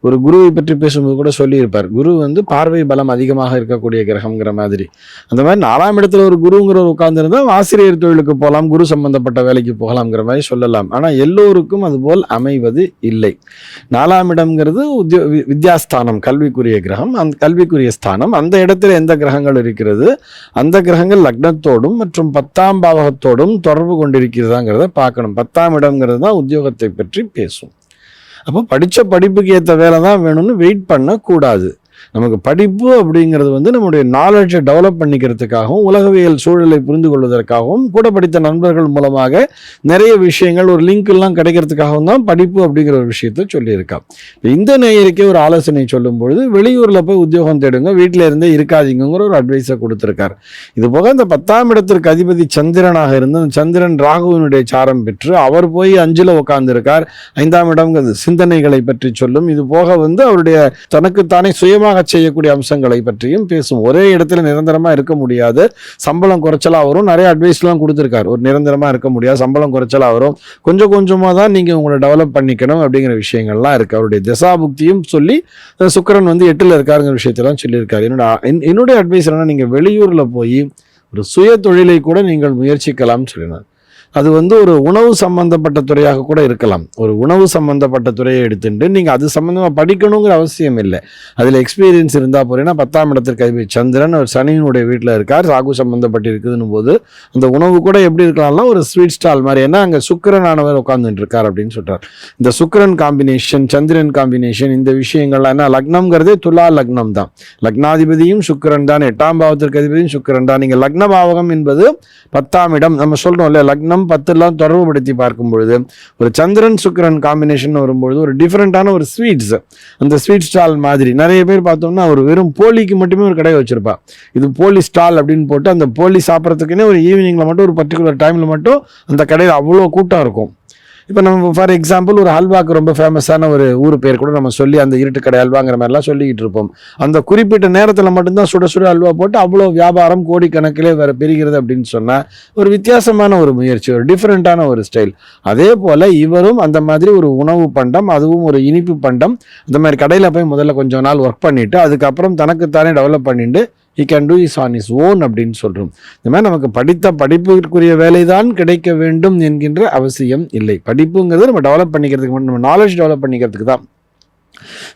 Speaker 3: ஒரு குருவை பற்றி பேசும்போது கூட சொல்லியிருப்பார், குரு பார்வை பலம் அதிகமாக இருக்கக்கூடிய கிரகம்ங்கிற மாதிரி. அந்த மாதிரி 4ஆம் இடத்துல ஒரு குருங்கிறவர் உட்கார்ந்துருந்தா ஆசிரியர் தொழிலுக்கு போகலாம், குரு சம்பந்தப்பட்ட வேலைக்கு போகலாம்ங்கிற மாதிரி சொல்லலாம். ஆனால் எல்லோருக்கும் அதுபோல் அமைவது இல்லை. 4ஆம் இடம்ங்கிறது வித்யாஸ்தானம், கல்விக்குரிய கிரகம். அந்த கல்விக்குரிய ஸ்தானம், அந்த இடத்துல எந்த கிரகங்கள் இருக்கிறது, அந்த கிரகங்கள் லக்னத்தோடு மற்றும் 10ஆம் பாவகத்தோடும் தொடர்பு கொண்டிருக்கிறதாங்கிறத பார்க்கணும். 10ஆம் இடம்ங்கிறது தான் உத்தியோகத்தை பற்றி பேசும். அப்போ படித்த படிப்புக்கு ஏற்ற வேலை தான் வேணும்னு வெயிட் பண்ணக்கூடாது. நமக்கு படிப்பு அப்படிங்கிறது நம்முடைய நாலேஜை டெவலப் பண்ணிக்கிறதுக்காகவும் உலகவியல் சூழலை புரிந்து கொள்வதற்காகவும் கூட படித்த நண்பர்கள் மூலமாக நிறைய விஷயங்கள் ஒரு லிங்க் எல்லாம் கிடைக்கிறதுக்காகவும் தான் படிப்பு அப்படிங்கிற ஒரு விஷயத்த சொல்லியிருக்கா. இந்த நேயருக்கே ஒரு ஆலோசனை சொல்லும் பொழுது வெளியூரில் போய் உத்தியோகம் தேடுங்க, வீட்டில இருந்தே இருக்காதீங்கிற ஒரு அட்வைஸை கொடுத்துருக்கார். இது போக இந்த 10ஆம் இடத்திற்கு அதிபதி சந்திரனாக இருந்து அந்த சந்திரன் ராகுவினுடைய சாரம் பெற்று அவர் போய் 5ல் உட்கார்ந்துருக்கார். 5ஆம் இடம்ங்கிறது சிந்தனைகளை பற்றி சொல்லும். இது போக அவருடைய தனக்குத்தானே சுயமாக செய்யக்கூடிய அம்சங்களை பற்றியும் பேசும். ஒரே இடத்துல நிரந்தரமா இருக்க முடியாது, சம்பளம் குறைச்சலா வரும். நிறைய அட்வைஸ் எல்லாம் கொடுத்திருக்காரு. ஒரு நிரந்தரமா இருக்க முடியாது, சம்பளம் குறைச்சலா வரும், கொஞ்சம் கொஞ்சமா தான் நீங்க உங்களை டெவலப் பண்ணிக்கணும் அப்படிங்கிற விஷயங்கள்லாம் இருக்கு. அவருடைய தசாபுக்தியும் சொல்லி சுக்கிரன் 8ல் இருக்காருங்கிற விஷயத்தெல்லாம் சொல்லியிருக்காரு. என்னுடைய அட்வைஸ் என்னன்னா, நீங்க வெளியூர்ல போய் ஒரு சுய தொழிலை கூட நீங்கள் முயற்சிக்கலாம்னு சொல்லினார். அது ஒரு உணவு சம்பந்தப்பட்ட துறையாக கூட இருக்கலாம். ஒரு உணவு சம்பந்தப்பட்ட துறையை எடுத்துட்டு நீங்கள் அது சம்பந்தமாக படிக்கணுங்கிற அவசியம் இல்லை. அதில் எக்ஸ்பீரியன்ஸ் இருந்தால் போறீங்கன்னா 10ஆம் இடத்திற்கு அதிபதி சந்திரன் ஒரு சனியினுடைய வீட்டில் இருக்கார், ராகு சம்பந்தப்பட்டு இருக்குதுன்னு போது அந்த உணவு கூட எப்படி இருக்கலாம்னா ஒரு ஸ்வீட் ஸ்டால் மாதிரி. ஏன்னா அங்கே சுக்கிரனானவர் உட்கார்ந்துட்டு இருக்கார் அப்படின்னு சொல்றார். இந்த சுக்கிரன் காம்பினேஷன், சந்திரன் காம்பினேஷன், இந்த விஷயங்கள்லாம் என்ன, லக்னம்ங்கிறதே துலா லக்னம் தான். லக்னாதிபதியும் சுக்கிரன் தான், 8ஆம் பாவத்திற்கு அதிபதியும் சுக்கிரன் தான். நீங்கள் லக்ன பாவகம் என்பது 10ஆம் இடம் நம்ம சொல்றோம் இல்லையா, லக்னம் 10 தொடர்பு படுத்தி பார்க்கும் பொழுது ஒரு சந்திரன் சுக்கிரன் காம்பினேஷன் வரும்பொழுது ஒரு டிஃபரெண்டான ஒரு ஸ்வீட்ஸ், அந்த ஸ்வீட் ஸ்டால் மாதிரி நிறைய பேர் பார்த்தோம்னா ஒரு வெறும் போலிக்கு மட்டுமே ஒரு கடை வச்சிருப்பா. இது போலி ஸ்டால் அப்படின்னு போட்டு அந்த போலி சாப்பிட்றதுக்குன்னே ஒரு ஈவினிங்ல மட்டும் ஒரு பர்டிகுலர் டைம்ல மட்டும் அந்த கடையில் அவ்வளோ கூட்டம் இருக்கும். இப்போ நம்ம ஃபார் எக்ஸாம்பிள் ஒரு ஹல்வாக்கு ரொம்ப ஃபேமஸான ஒரு ஊர் பேர் கூட நம்ம சொல்லி அந்த இருட்டு கடை அல்வாங்கிற மாதிரிலாம் சொல்லிக்கிட்டு இருப்போம். அந்த குறிப்பிட்ட நேரத்தில் மட்டும்தான் சுட சுட அல்வா போட்டு அவ்வளோ வியாபாரம் கோடிக்கணக்கிலே வேற பெறுகிறது அப்படின்னு சொன்னால் ஒரு வித்தியாசமான ஒரு முயற்சி, ஒரு டிஃப்ரெண்ட்டான ஒரு ஸ்டைல். அதே போல் இவரும் அந்த மாதிரி ஒரு உணவு பண்டம், அதுவும் ஒரு இனிப்பு பண்டம், இந்த மாதிரி கடையில் போய் முதல்ல கொஞ்சம் நாள் ஒர்க் பண்ணிட்டு அதுக்கப்புறம் தனக்குத்தானே டெவலப் பண்ணிட்டு he can do is on his own அப்படின்னு சொல்றோம். இந்த மாதிரி நமக்கு படித்த படிப்புக்குரிய வேலை தான் கிடைக்க வேண்டும் என்கின்ற அவசியம் இல்லை. படிப்புங்கிறது நம்ம டெவலப் பண்ணிக்கிறதுக்கு மட்டும், நம்ம நாலேஜ் டெவலப் பண்ணிக்கிறதுக்கு தான்.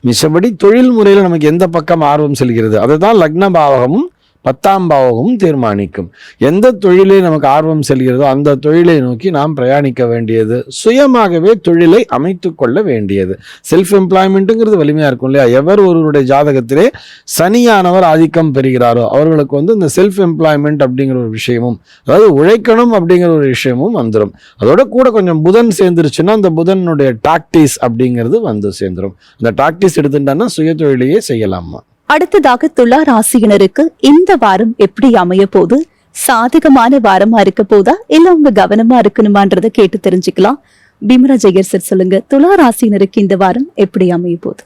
Speaker 3: மிச்சபடி தொழில் முறையில் நமக்கு எந்த பக்கம் ஆர்வம் செல்கிறது அதை தான் லக்ன பாவகமும் 10ஆம் பாவகமும் தீர்மானிக்கும். எந்த தொழிலை நமக்கு ஆர்வம் செல்கிறதோ அந்த தொழிலை நோக்கி நாம் பிரயாணிக்க வேண்டியது, சுயமாகவே தொழிலை அமைத்து கொள்ள வேண்டியது. செல்ஃப் எம்ப்ளாய்மெண்ட்டுங்கிறது வலிமையா இருக்கும் இல்லையா. எவர் ஒருவருடைய ஜாதகத்திலே சனியானவர் ஆதிக்கம் பெறுகிறாரோ அவர்களுக்கு இந்த செல்ஃப் எம்ப்ளாய்மெண்ட் அப்படிங்கிற ஒரு விஷயமும், அதாவது உழைக்கணும் அப்படிங்கிற ஒரு விஷயமும் வந்துடும். அதோட கூட கொஞ்சம் புதன் சேர்ந்துருச்சுன்னா அந்த புதனுடைய டாக்டிஸ் அப்படிங்கிறது சேர்ந்துடும். அந்த டாக்டிஸ் எடுத்துட்டான்னா சுய தொழிலையே செய்யலாமா.
Speaker 1: அடுத்ததாக துலா ராசியினருக்கு இந்த வாரம் எப்படி அமைய போது? சாதகமான வாரமா இருக்க போதா இல்ல உங்க கவனமா இருக்கணுமான்றத கேட்டு தெரிஞ்சுக்கலாம். பீமராஜ் ஐயர் சார் சொல்லுங்க, துலா ராசியினருக்கு இந்த வாரம் எப்படி அமைய போகுது?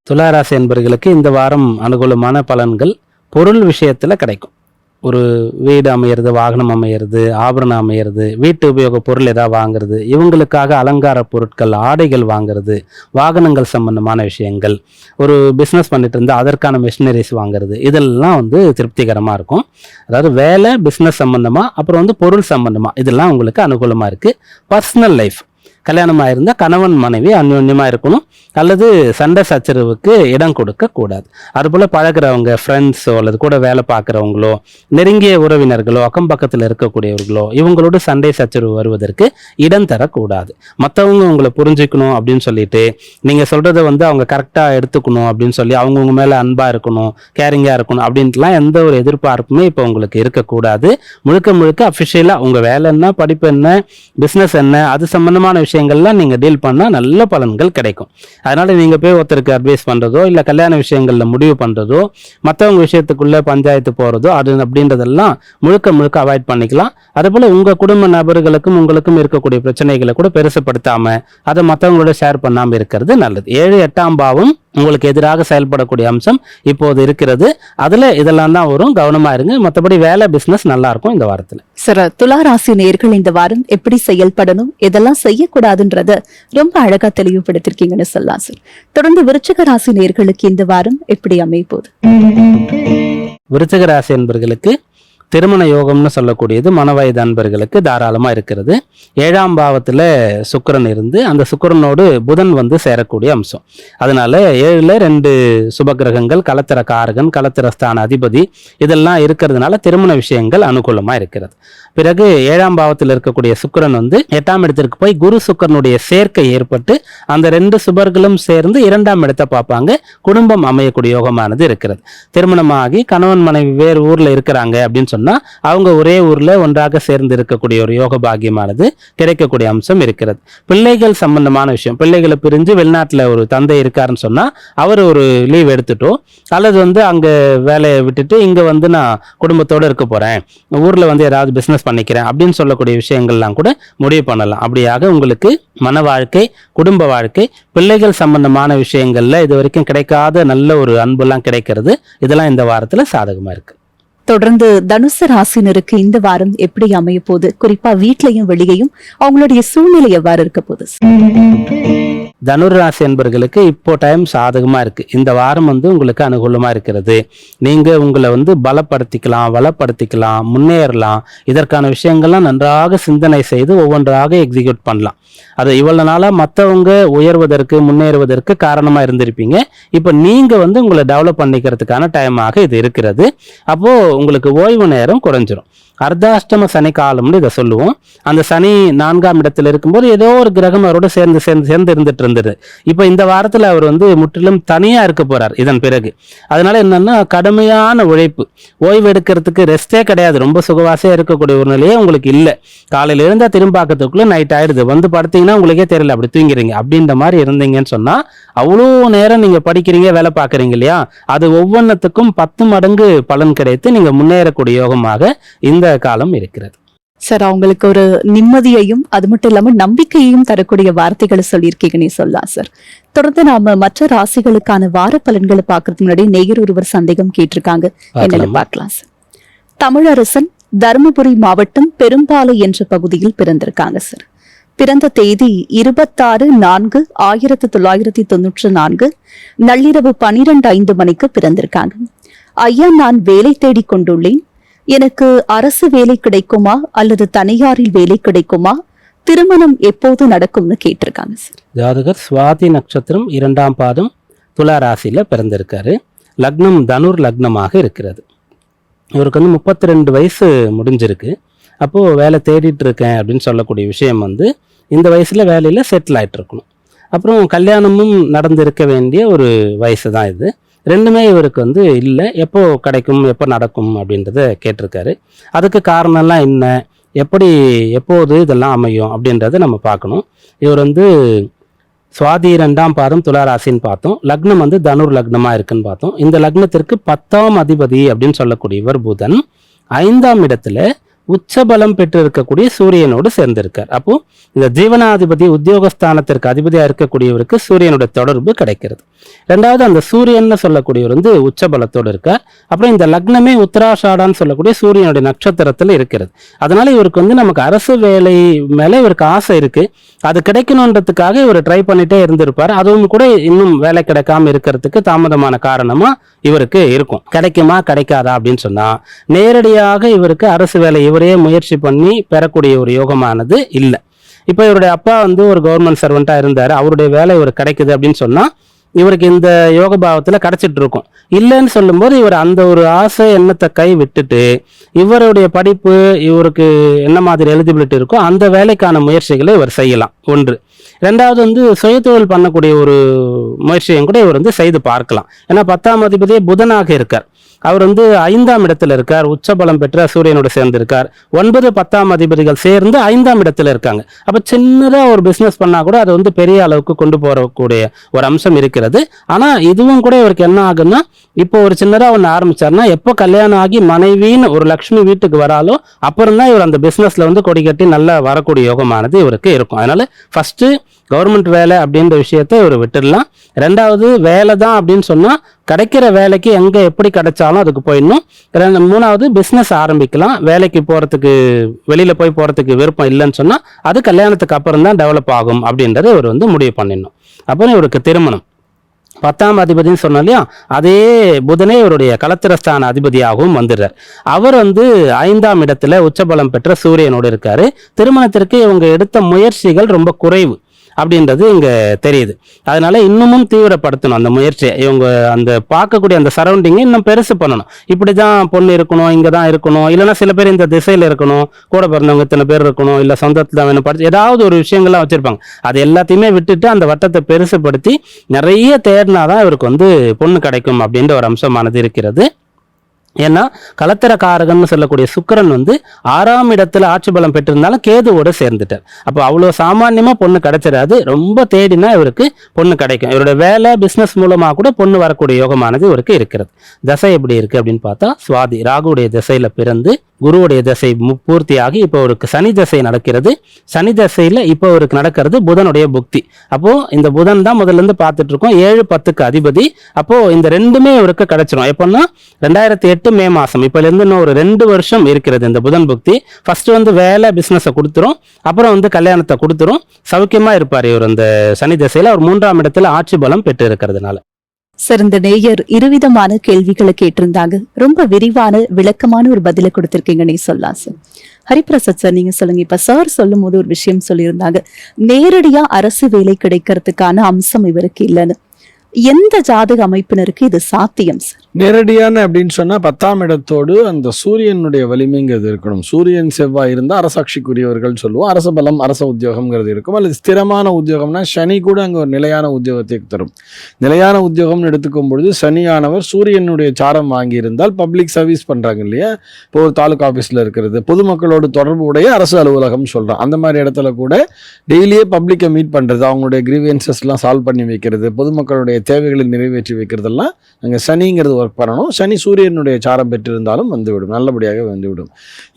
Speaker 2: துலா ராசி என்பவர்களுக்கு இந்த வாரம் அனுகூலமான பலன்கள் பொருள் விஷயத்துல கிடைக்கும். ஒரு வீடு அமையிறது, வாகனம் அமையிறது, ஆபரணம் அமையிறது, வீட்டு உபயோக பொருள் ஏதாவது வாங்குறது, இவங்களுக்காக அலங்கார பொருட்கள், ஆடைகள் வாங்குறது, வாகனங்கள் சம்பந்தமான விஷயங்கள், ஒரு பிஸ்னஸ் பண்ணிட்டு இருந்தால் அதற்கான மிஷினரிஸ் வாங்குறது, இதெல்லாம் திருப்திகரமாக இருக்கும். அதாவது வேலை, பிஸ்னஸ் சம்பந்தமாக, அப்புறம் பொருள் சம்பந்தமாக, இதெல்லாம் உங்களுக்கு அனுகூலமாக இருக்குது. பர்சனல் லைஃப், கல்யாணமாக இருந்தால் கணவன் மனைவி அந்யோன்யமாக இருக்கணும், அல்லது சண்டை சச்சரவுக்கு இடம் கொடுக்க கூடாது. அதுபோல் பழகிறவங்க ஃப்ரெண்ட்ஸோ அல்லது கூட வேலை பார்க்குறவங்களோ நெருங்கிய உறவினர்களோ அக்கம் பக்கத்தில் இருக்கக்கூடியவர்களோ இவங்களோட சண்டை சச்சரவு வருவதற்கு இடம் தரக்கூடாது. மற்றவங்க உங்களை புரிஞ்சுக்கணும் அப்படின்னு சொல்லிட்டு நீங்கள் சொல்கிறத வந்து அவங்க கரெக்டாக எடுத்துக்கணும் அப்படின்னு சொல்லி அவங்கவுங்க மேலே அன்பாக இருக்கணும், கேரிங்காக இருக்கணும் அப்படின்ட்டுலாம் எந்த ஒரு எதிர்பார்ப்புமே இப்போ உங்களுக்கு இருக்கக்கூடாது. முழுக்க முழுக்க அஃபிஷியலாக உங்கள் வேலை என்ன, படிப்பு என்ன, பிஸ்னஸ் என்ன, அது சம்பந்தமான விஷயங்கள்லாம் நீங்கள் டீல் பண்ணால் நல்ல பலன்கள் கிடைக்கும். அதனால நீங்கள் போய் ஒருத்தருக்கு அட்வைஸ் பண்ணுறதோ இல்லை கல்யாண விஷயங்களில் முடிவு பண்ணுறதோ மற்றவங்க விஷயத்துக்குள்ளே பஞ்சாயத்து போகிறதோ அது அப்படின்றதெல்லாம் முழுக்க முழுக்க அவாய்ட் பண்ணிக்கலாம். அதேபோல் உங்கள் குடும்ப நபர்களுக்கும் உங்களுக்கும் இருக்கக்கூடிய பிரச்சனைகளை கூட பெருசுப்படுத்தாமல் அதை மற்றவங்களோட ஷேர் பண்ணாமல் இருக்கிறது நல்லது. 7 8ஆம் பாவம் உங்களுக்கு எதிராக செயல்படக்கூடிய அம்சம் இப்போது இருக்கிறது. அதில் இதெல்லாம் தான் வரும், கவனமாக இருங்க. மற்றபடி வேலை பிஸ்னஸ் நல்லா இருக்கும் இந்த வாரத்தில்.
Speaker 1: சார், துலா ராசி நேயர்கள் இந்த வாரம் எப்படி செயல்படணும், எதெல்லாம் செய்யக்கூடாதுன்றத ரொம்ப அழகா தெளிவுபடுத்திருக்கீங்கன்னு சொல்லலாம் சார். தொடர்ந்து விருச்சிக ராசி நேயர்களுக்கு இந்த வாரம் எப்படி அமைய போகுது?
Speaker 2: விருச்சிக ராசி என்பர்களுக்கு திருமண யோகம்னு சொல்லக்கூடியது மனவயது அன்பர்களுக்கு தாராளமாக இருக்கிறது. 7ஆம் பாவத்தில் சுக்கிரன் இருந்து அந்த சுக்கிரனோடு புதன் வந்து சேரக்கூடிய அம்சம். அதனால 7ல் 2 சுபகிரகங்கள், கலத்திர காரகன், கலத்திர ஸ்தான அதிபதி இதெல்லாம் இருக்கிறதுனால திருமண விஷயங்கள் அனுகூலமாக இருக்கிறது. பிறகு 7ஆம் பாவத்தில் இருக்கக்கூடிய சுக்கிரன் வந்து 8ஆம் இடத்திற்கு போய் குரு சுக்கிரனுடைய சேர்க்கை ஏற்பட்டு அந்த 2 சுபர்களும் சேர்ந்து 2ஆம் இடத்தை பார்ப்பாங்க. குடும்பம் அமையக்கூடிய யோகமானது இருக்கிறது. திருமணமாகி கணவன் மனைவி வேறு ஊர்ல இருக்கிறாங்க அப்படின்னு சொன்னா அவங்க ஒரே ஊர்ல ஒன்றாக சேர்ந்து இருக்கக்கூடிய ஒரு யோக பாக்கியமானது கிடைக்கக்கூடிய அம்சம் இருக்கிறது. பிள்ளைகள் சம்பந்தமான விஷயம், பிள்ளைகளை பிரிஞ்சு வெளிநாட்டுல ஒரு தந்தை இருக்காருன்னு சொன்னா அவர் ஒரு லீவ் எடுத்துட்டோ அல்லது வந்து அங்க வேலையை விட்டுட்டு இங்க வந்து நான் குடும்பத்தோட இருக்க போறேன், ஊர்ல வந்து ஏதாவது பிசினஸ் பண்ணிக்கிறேன் அப்படின்னு சொல்லக்கூடிய விஷயங்கள்லாம் கூட முடிவு பண்ணலாம். அப்படியாக உங்களுக்கு மன வாழ்க்கை, குடும்ப வாழ்க்கை, பிள்ளைகள் சம்பந்தமான விஷயங்கள்ல இது வரைக்கும் கிடைக்காத நல்ல ஒரு அன்புலாம் கிடைக்கிறது. இதெல்லாம் இந்த வாரத்துல சாதகமா இருக்கு.
Speaker 1: தொடர்ந்து தனுசு ராசினருக்கு இந்த வாரம் எப்படி அமைய போகுது? குறிப்பா வீட்லயும் வெளியையும் அவங்களுடைய சூழ்நிலை எவ்வாறு இருக்க போகுது?
Speaker 2: தனுர் ராசி என்பர்களுக்கு இப்போ டைம் சாதகமா இருக்கு. இந்த வாரம் வந்து உங்களுக்கு அனுகூலமா இருக்கிறது. நீங்க உங்களை வந்து பலப்படுத்திக்கலாம், வளப்படுத்திக்கலாம், முன்னேறலாம். இதற்கான விஷயங்கள்லாம் நன்றாக சிந்தனை செய்து ஒவ்வொன்றாக எக்ஸிக்யூட் பண்ணலாம். அது இவ்வளவு நாளா மற்றவங்க உயர்வதற்கு முன்னேறுவதற்கு காரணமா இருந்திருப்பீங்க. இப்போ நீங்க வந்து உங்களை டெவலப் பண்ணிக்கிறதுக்கான டைமாக இது இருக்கிறது. அப்போ உங்களுக்கு ஓய்வு நேரம் குறைஞ்சிரும். அர்த்தாஷ்டம சனி காலம்னு இதை சொல்லுவோம். அந்த சனி 4ஆம் இடத்துல இருக்கும்போது ஏதோ ஒரு கிரகம் அவரோட சேர்ந்து இருந்துட்டு இருந்தது. இப்போ இந்த வாரத்துல அவர் வந்து முற்றிலும் தனியா இருக்க போறார் இதன் பிறகு. அதனால என்னன்னா கடுமையான உழைப்பு, ஓய்வு எடுக்கிறதுக்கு ரெஸ்டே கிடையாது. ரொம்ப சுகவாசியா இருக்கக்கூடிய ஒரு நிலையே உங்களுக்கு இல்லை. காலையில இருந்தா திரும்பாக்கத்துக்குள்ள நைட் ஆயிடுது, வந்து படுத்தீங்கன்னா உங்களுக்கே தெரியல, அப்படி தூங்கிறீங்க. அப்படின்ற மாதிரி இருந்தீங்கன்னு சொன்னா அவ்வளோ நேரம் நீங்க படிக்கிறீங்க, வேலை பார்க்குறீங்க இல்லையா, அது ஒவ்வொன்றுத்துக்கும் 10 மடங்கு பலன் கிடைத்து நீங்க முன்னேறக்கூடிய யோகமாக இந்த காலம் இருக்கிறது.
Speaker 1: சார், அவங்களுக்கு ஒரு நிம்மதியையும் அது மட்டும் இல்லாம நம்பிக்கையையும் தரக்கூடிய வார்த்தைகளை சொல்லியிருக்கீங்கன்னு சொல்லலாம் சார். தொடர்ந்து நாம மற்ற ராசிகளுக்கான வார பலன்களை பார்க்கறதுக்கு முன்னாடி நேயர் ஒருவர் சந்தேகம் கேட்டிருக்காங்க, என்னன்னு பார்க்கலாம் சார். தமிழரசன் தருமபுரி மாவட்டம் பெரும்பாலை என்ற பகுதியில் பிறந்திருக்காங்க சார். பிறந்த தேதி 26/4/1994 நள்ளிரவு 12:05 மணிக்கு பிறந்திருக்காங்க. ஐயா, நான் வேலை தேடிக் கொண்டுள்ளேன். எனக்கு அரசு வேலை கிடைக்குமா அல்லது தனியாரில் வேலை கிடைக்குமா? திருமணம் எப்போது நடக்கும்னு கேட்டிருக்காங்க சார்.
Speaker 2: ஜாதகர் சுவாதி நட்சத்திரம் 2ஆம் பாதம் துலா ராசியில பிறந்திருக்காரு. லக்னம் தனுர் லக்னமாக இருக்கிறது. இவருக்கு வந்து 32 வயசு முடிஞ்சிருக்கு. அப்போது வேலை தேடிட்டு இருக்கேன் அப்படின்னு சொல்லக்கூடிய விஷயம் வந்து இந்த வயசில் வேலையில் செட்டில் ஆகிட்டு இருக்கணும். அப்புறம் கல்யாணமும் நடந்திருக்க வேண்டிய ஒரு வயசு தான் இது. ரெண்டுமே இவருக்கு வந்து இல்லை, எப்போ கிடைக்கும், எப்போ நடக்கும் அப்படின்றத கேட்டிருக்காரு. அதுக்கு காரணம்லாம் என்ன, எப்போது இதெல்லாம் அமையும் அப்படின்றத நம்ம பார்க்கணும். இவர் வந்து சுவாதி 2ஆம் பாதம் துளாராசின்னு பார்த்தோம். லக்னம் வந்து தனுர் லக்னமாக இருக்குன்னு பார்த்தோம். இந்த லக்னத்திற்கு 10ஆம் அதிபதி அப்படின்னு சொல்லக்கூடியவர் புதன் 5ஆம் இடத்துல உச்சபலம் பெற்று இருக்கக்கூடிய சூரியனோடு சேர்ந்திருக்கார். அப்போ இந்த ஜீவனாதிபதி உத்தியோகஸ்தானத்திற்கு அதிபதியா இருக்கக்கூடியவருக்கு சூரியனுடைய தொடர்பு கிடைக்கிறது. ரெண்டாவது, அந்த சூரியன் சொல்லக்கூடியவர் வந்து உச்சபலத்தோடு இருக்கார். அப்புறம் இந்த லக்னமே உத்தராஷாடான்னு சொல்லக்கூடிய சூரியனுடைய நட்சத்திரத்துல இருக்கிறது. அதனால இவருக்கு வந்து நமக்கு அரசு வேலை மேல இவருக்கு ஆசை இருக்கு. அது கிடைக்கணுன்றதுக்காக இவர் ட்ரை பண்ணிட்டே இருந்திருப்பார். அதுவும் கூட இன்னும் வேலை கிடைக்காம இருக்கிறதுக்கு தாமதமான காரணமா இவருக்கு இருக்கும். கிடைக்குமா கிடைக்காதா அப்படின்னு சொன்னா நேரடியாக இவருக்கு அரசு வேலை இவரே முயற்சி பண்ணி பெறக்கூடிய ஒரு யோகமானது இல்லை. இப்போ இவருடைய அப்பா வந்து ஒரு கவர்மெண்ட் சர்வெண்ட்டாக இருந்தார், அவருடைய வேலை இவர் கிடைக்குது அப்படின்னு சொன்னால் இவருக்கு இந்த யோக பாவத்தில் கிடைச்சிட்டு இருக்கும். இல்லைன்னு சொல்லும்போது இவர் அந்த ஒரு ஆசை எண்ணத்தை கை விட்டுட்டு இவருடைய படிப்பு இவருக்கு என்ன மாதிரி எலிஜிபிலிட்டி இருக்கோ அந்த வேலைக்கான முயற்சிகளை இவர் செய்யலாம். ஒன்று. ரெண்டாவது வந்து சுயதொழில் பண்ணக்கூடிய ஒரு முயற்சியும் கூட இவர் வந்து செய்து பார்க்கலாம். ஏன்னா 10ஆம் அதிபதியே புதனாக இருக்கார். அவர் வந்து 5ஆம் இடத்துல இருக்கார், உச்சபலம் பெற்ற சூரியனோட சேர்ந்திருக்கார். 9, 10ஆம் அதிபதிகள் சேர்ந்து 5ஆம் இடத்துல இருக்காங்க. அப்ப சின்னதா ஒரு பிசினஸ் பண்ணா கூட அது வந்து பெரிய அளவுக்கு கொண்டு போறக்கூடிய ஒரு அம்சம் இருக்கிறது. ஆனா இதுவும் கூட இவருக்கு என்ன ஆகுன்னா, இப்போ ஒரு சின்னதா ஒன்று ஆரம்பிச்சாருன்னா எப்போ கல்யாணம் ஆகி மனைவின்னு ஒரு லக்ஷ்மி வீட்டுக்கு வராலோ அப்புறம் தான் இவர் அந்த பிசினஸ்ல வந்து கொடி கட்டி நல்லா வரக்கூடிய யோகமானது இவருக்கு இருக்கும். அதனால ஃபர்ஸ்ட் கவர்மெண்ட் வேலை அப்படின்ற விஷயத்தை இவர் விட்டுடலாம். ரெண்டாவது வேலை தான் அப்படின்னு சொன்னா கிடைக்கிற வேலைக்கு எங்க எப்படி கிடைச்சாலும் அதுக்கு போயிடணும். மூணாவது பிசினஸ் ஆரம்பிக்கலாம். வேலைக்கு போறதுக்கு வெளியில போய் போறதுக்கு விருப்பம் இல்லைன்னு சொன்னா அது கல்யாணத்துக்கு அப்புறம் தான் டெவலப் ஆகும் அப்படின்றத இவர் வந்து முடிவு பண்ணிடணும். அப்புறம் இவருக்கு திருமணம் 10ஆம் அதிபதினு சொன்னோம் இல்லையா, அதே புதனே இவருடைய களத்திரஸ்தான அதிபதியாகவும் வந்துடுறார். அவர் வந்து 5ஆம் இடத்துல உச்சபலம் பெற்ற சூரியனோடு இருக்காரு. திருமணத்திற்கு இவங்க எடுத்த முயற்சிகள் ரொம்ப குறைவு அப்படின்றது இங்க தெரியுது. அதனால இன்னமும் தீவிரப்படுத்தணும் அந்த முயற்சியை. இவங்க அந்த பார்க்கக்கூடிய அந்த சரௌண்டிங்கை இன்னும் பெருசு பண்ணணும். இப்படிதான் பொண்ணு இருக்கணும், இங்கதான் இருக்கணும், இல்லைன்னா சில பேர் இந்த திசையில இருக்கணும், கூட பிறந்தவங்க இத்தனை பேர் இருக்கணும், இல்ல சொந்தத்துல தான் வேணும், படிச்சு ஏதாவது ஒரு விஷயங்கள்லாம் வச்சிருப்பாங்க. அது எல்லாத்தையுமே விட்டுட்டு அந்த வட்டத்தை பெருசுப்படுத்தி நிறைய தேடினாதான் இவருக்கு வந்து பொண்ணு கிடைக்கும் அப்படின்ற ஒரு அம்சமானது இருக்கிறது. ஏன்னா களத்திரக்காரகன்னு சொல்லக்கூடிய சுக்கிரன் வந்து 6ஆம் இடத்துல ஆட்சி பலம் பெற்றிருந்தாலும் கேதுவோட சேர்ந்துட்டார். அப்போ அவ்வளோ சாமான்யமா பொண்ணு கிடைச்சிடாது, ரொம்ப தேடினா இவருக்கு பொண்ணு கிடைக்கும். இவருடைய வேலை பிசினஸ் மூலமா கூட பொண்ணு வரக்கூடிய யோகமானது இவருக்கு இருக்கிறது. தசை எப்படி இருக்கு அப்படின்னு பார்த்தா, சுவாதி ராகுடைய திசையில பிறந்து குருவுடைய திசை பூர்த்தியாகி இப்போ அவருக்கு சனி திசை நடக்கிறது. சனி திசையில இப்போ அவருக்கு நடக்கிறது புதனுடைய புக்தி. அப்போ இந்த புதன் தான் முதல்ல இருந்து பார்த்துட்டு இருக்கோம், 7, 10க்கு அதிபதி. அப்போ இந்த ரெண்டுமே இவருக்கு கிடைச்சிரும். எப்போன்னா 2008 மே மாசம், இப்ப இருந்து இன்னும் ஒரு 2 வருஷம் இருக்கிறது இந்த புதன் புக்தி. ஃபர்ஸ்ட் வந்து வேலை பிசினஸை கொடுத்துரும், அப்புறம் வந்து கல்யாணத்தை கொடுத்துரும். சௌக்கியமா இருப்பார் இவர் அந்த சனி திசையில. அவர் 3ஆம் இடத்துல ஆட்சி பலம் பெற்று இருக்கிறதுனால.
Speaker 1: சார், இந்த நேயர் இருவிதமான கேள்விகளை கேட்டிருந்தாங்க. ரொம்ப விரிவான விளக்கமான ஒரு பதிலை கொடுத்திருக்கீங்கன்னே சொல்லலாம் சார். ஹரிபிரசாத் சார், நீங்க சொல்லுங்க. இப்ப சார் சொல்லும் போது ஒரு விஷயம் சொல்லியிருந்தாங்க, நேரடியா அரசு வேலை கிடைக்கிறதுக்கான அம்சம் இவருக்கு இல்லைன்னு. எந்த ஜாதக அமைப்பினருக்கு இது சாத்தியம் சார்?
Speaker 3: நேரடியான அப்படின்னு சொன்னா 10ஆம் இடத்தோடு அந்த சூரியனுடைய வலிமைங்கிறது இருக்கணும். சூரியன் செவ்வாய் இருந்தால் அரசாட்சிக்குரியவர்கள் சொல்லுவோம். அரச பலம், அரச உத்தியோகம்ங்கிறது இருக்கும். அல்லது ஸ்திரமான உத்தியோகம்னா சனி கூட அங்கே ஒரு நிலையான உத்தியோகத்தை தரும். நிலையான உத்தியோகம்னு எடுத்துக்கும் பொழுது சனியானவர் சூரியனுடைய சாரம் வாங்கியிருந்தால் பப்ளிக் சர்வீஸ் பண்றாங்க இல்லையா, இப்போ ஒரு தாலுகா ஆஃபீஸில் இருக்கிறது, பொதுமக்களோடு தொடர்பு உடைய அரசு அலுவலகம் சொல்றோம். அந்த மாதிரி இடத்துல கூட டெய்லியே பப்ளிக்கை மீட் பண்றது, அவங்களுடைய கிரீவியன்சஸ்லாம் சால்வ் பண்ணி வைக்கிறது, பொதுமக்களுடைய தேவைகளை நிறைவேற்றி வைக்கிறதெல்லாம் அங்கே சனிங்கிறது ஒர்க் பண்ணணும். சனி சூரியனுடைய சாரம் பெற்றிருந்தாலும் வந்துவிடும், நல்லபடியாக வந்துவிடும்.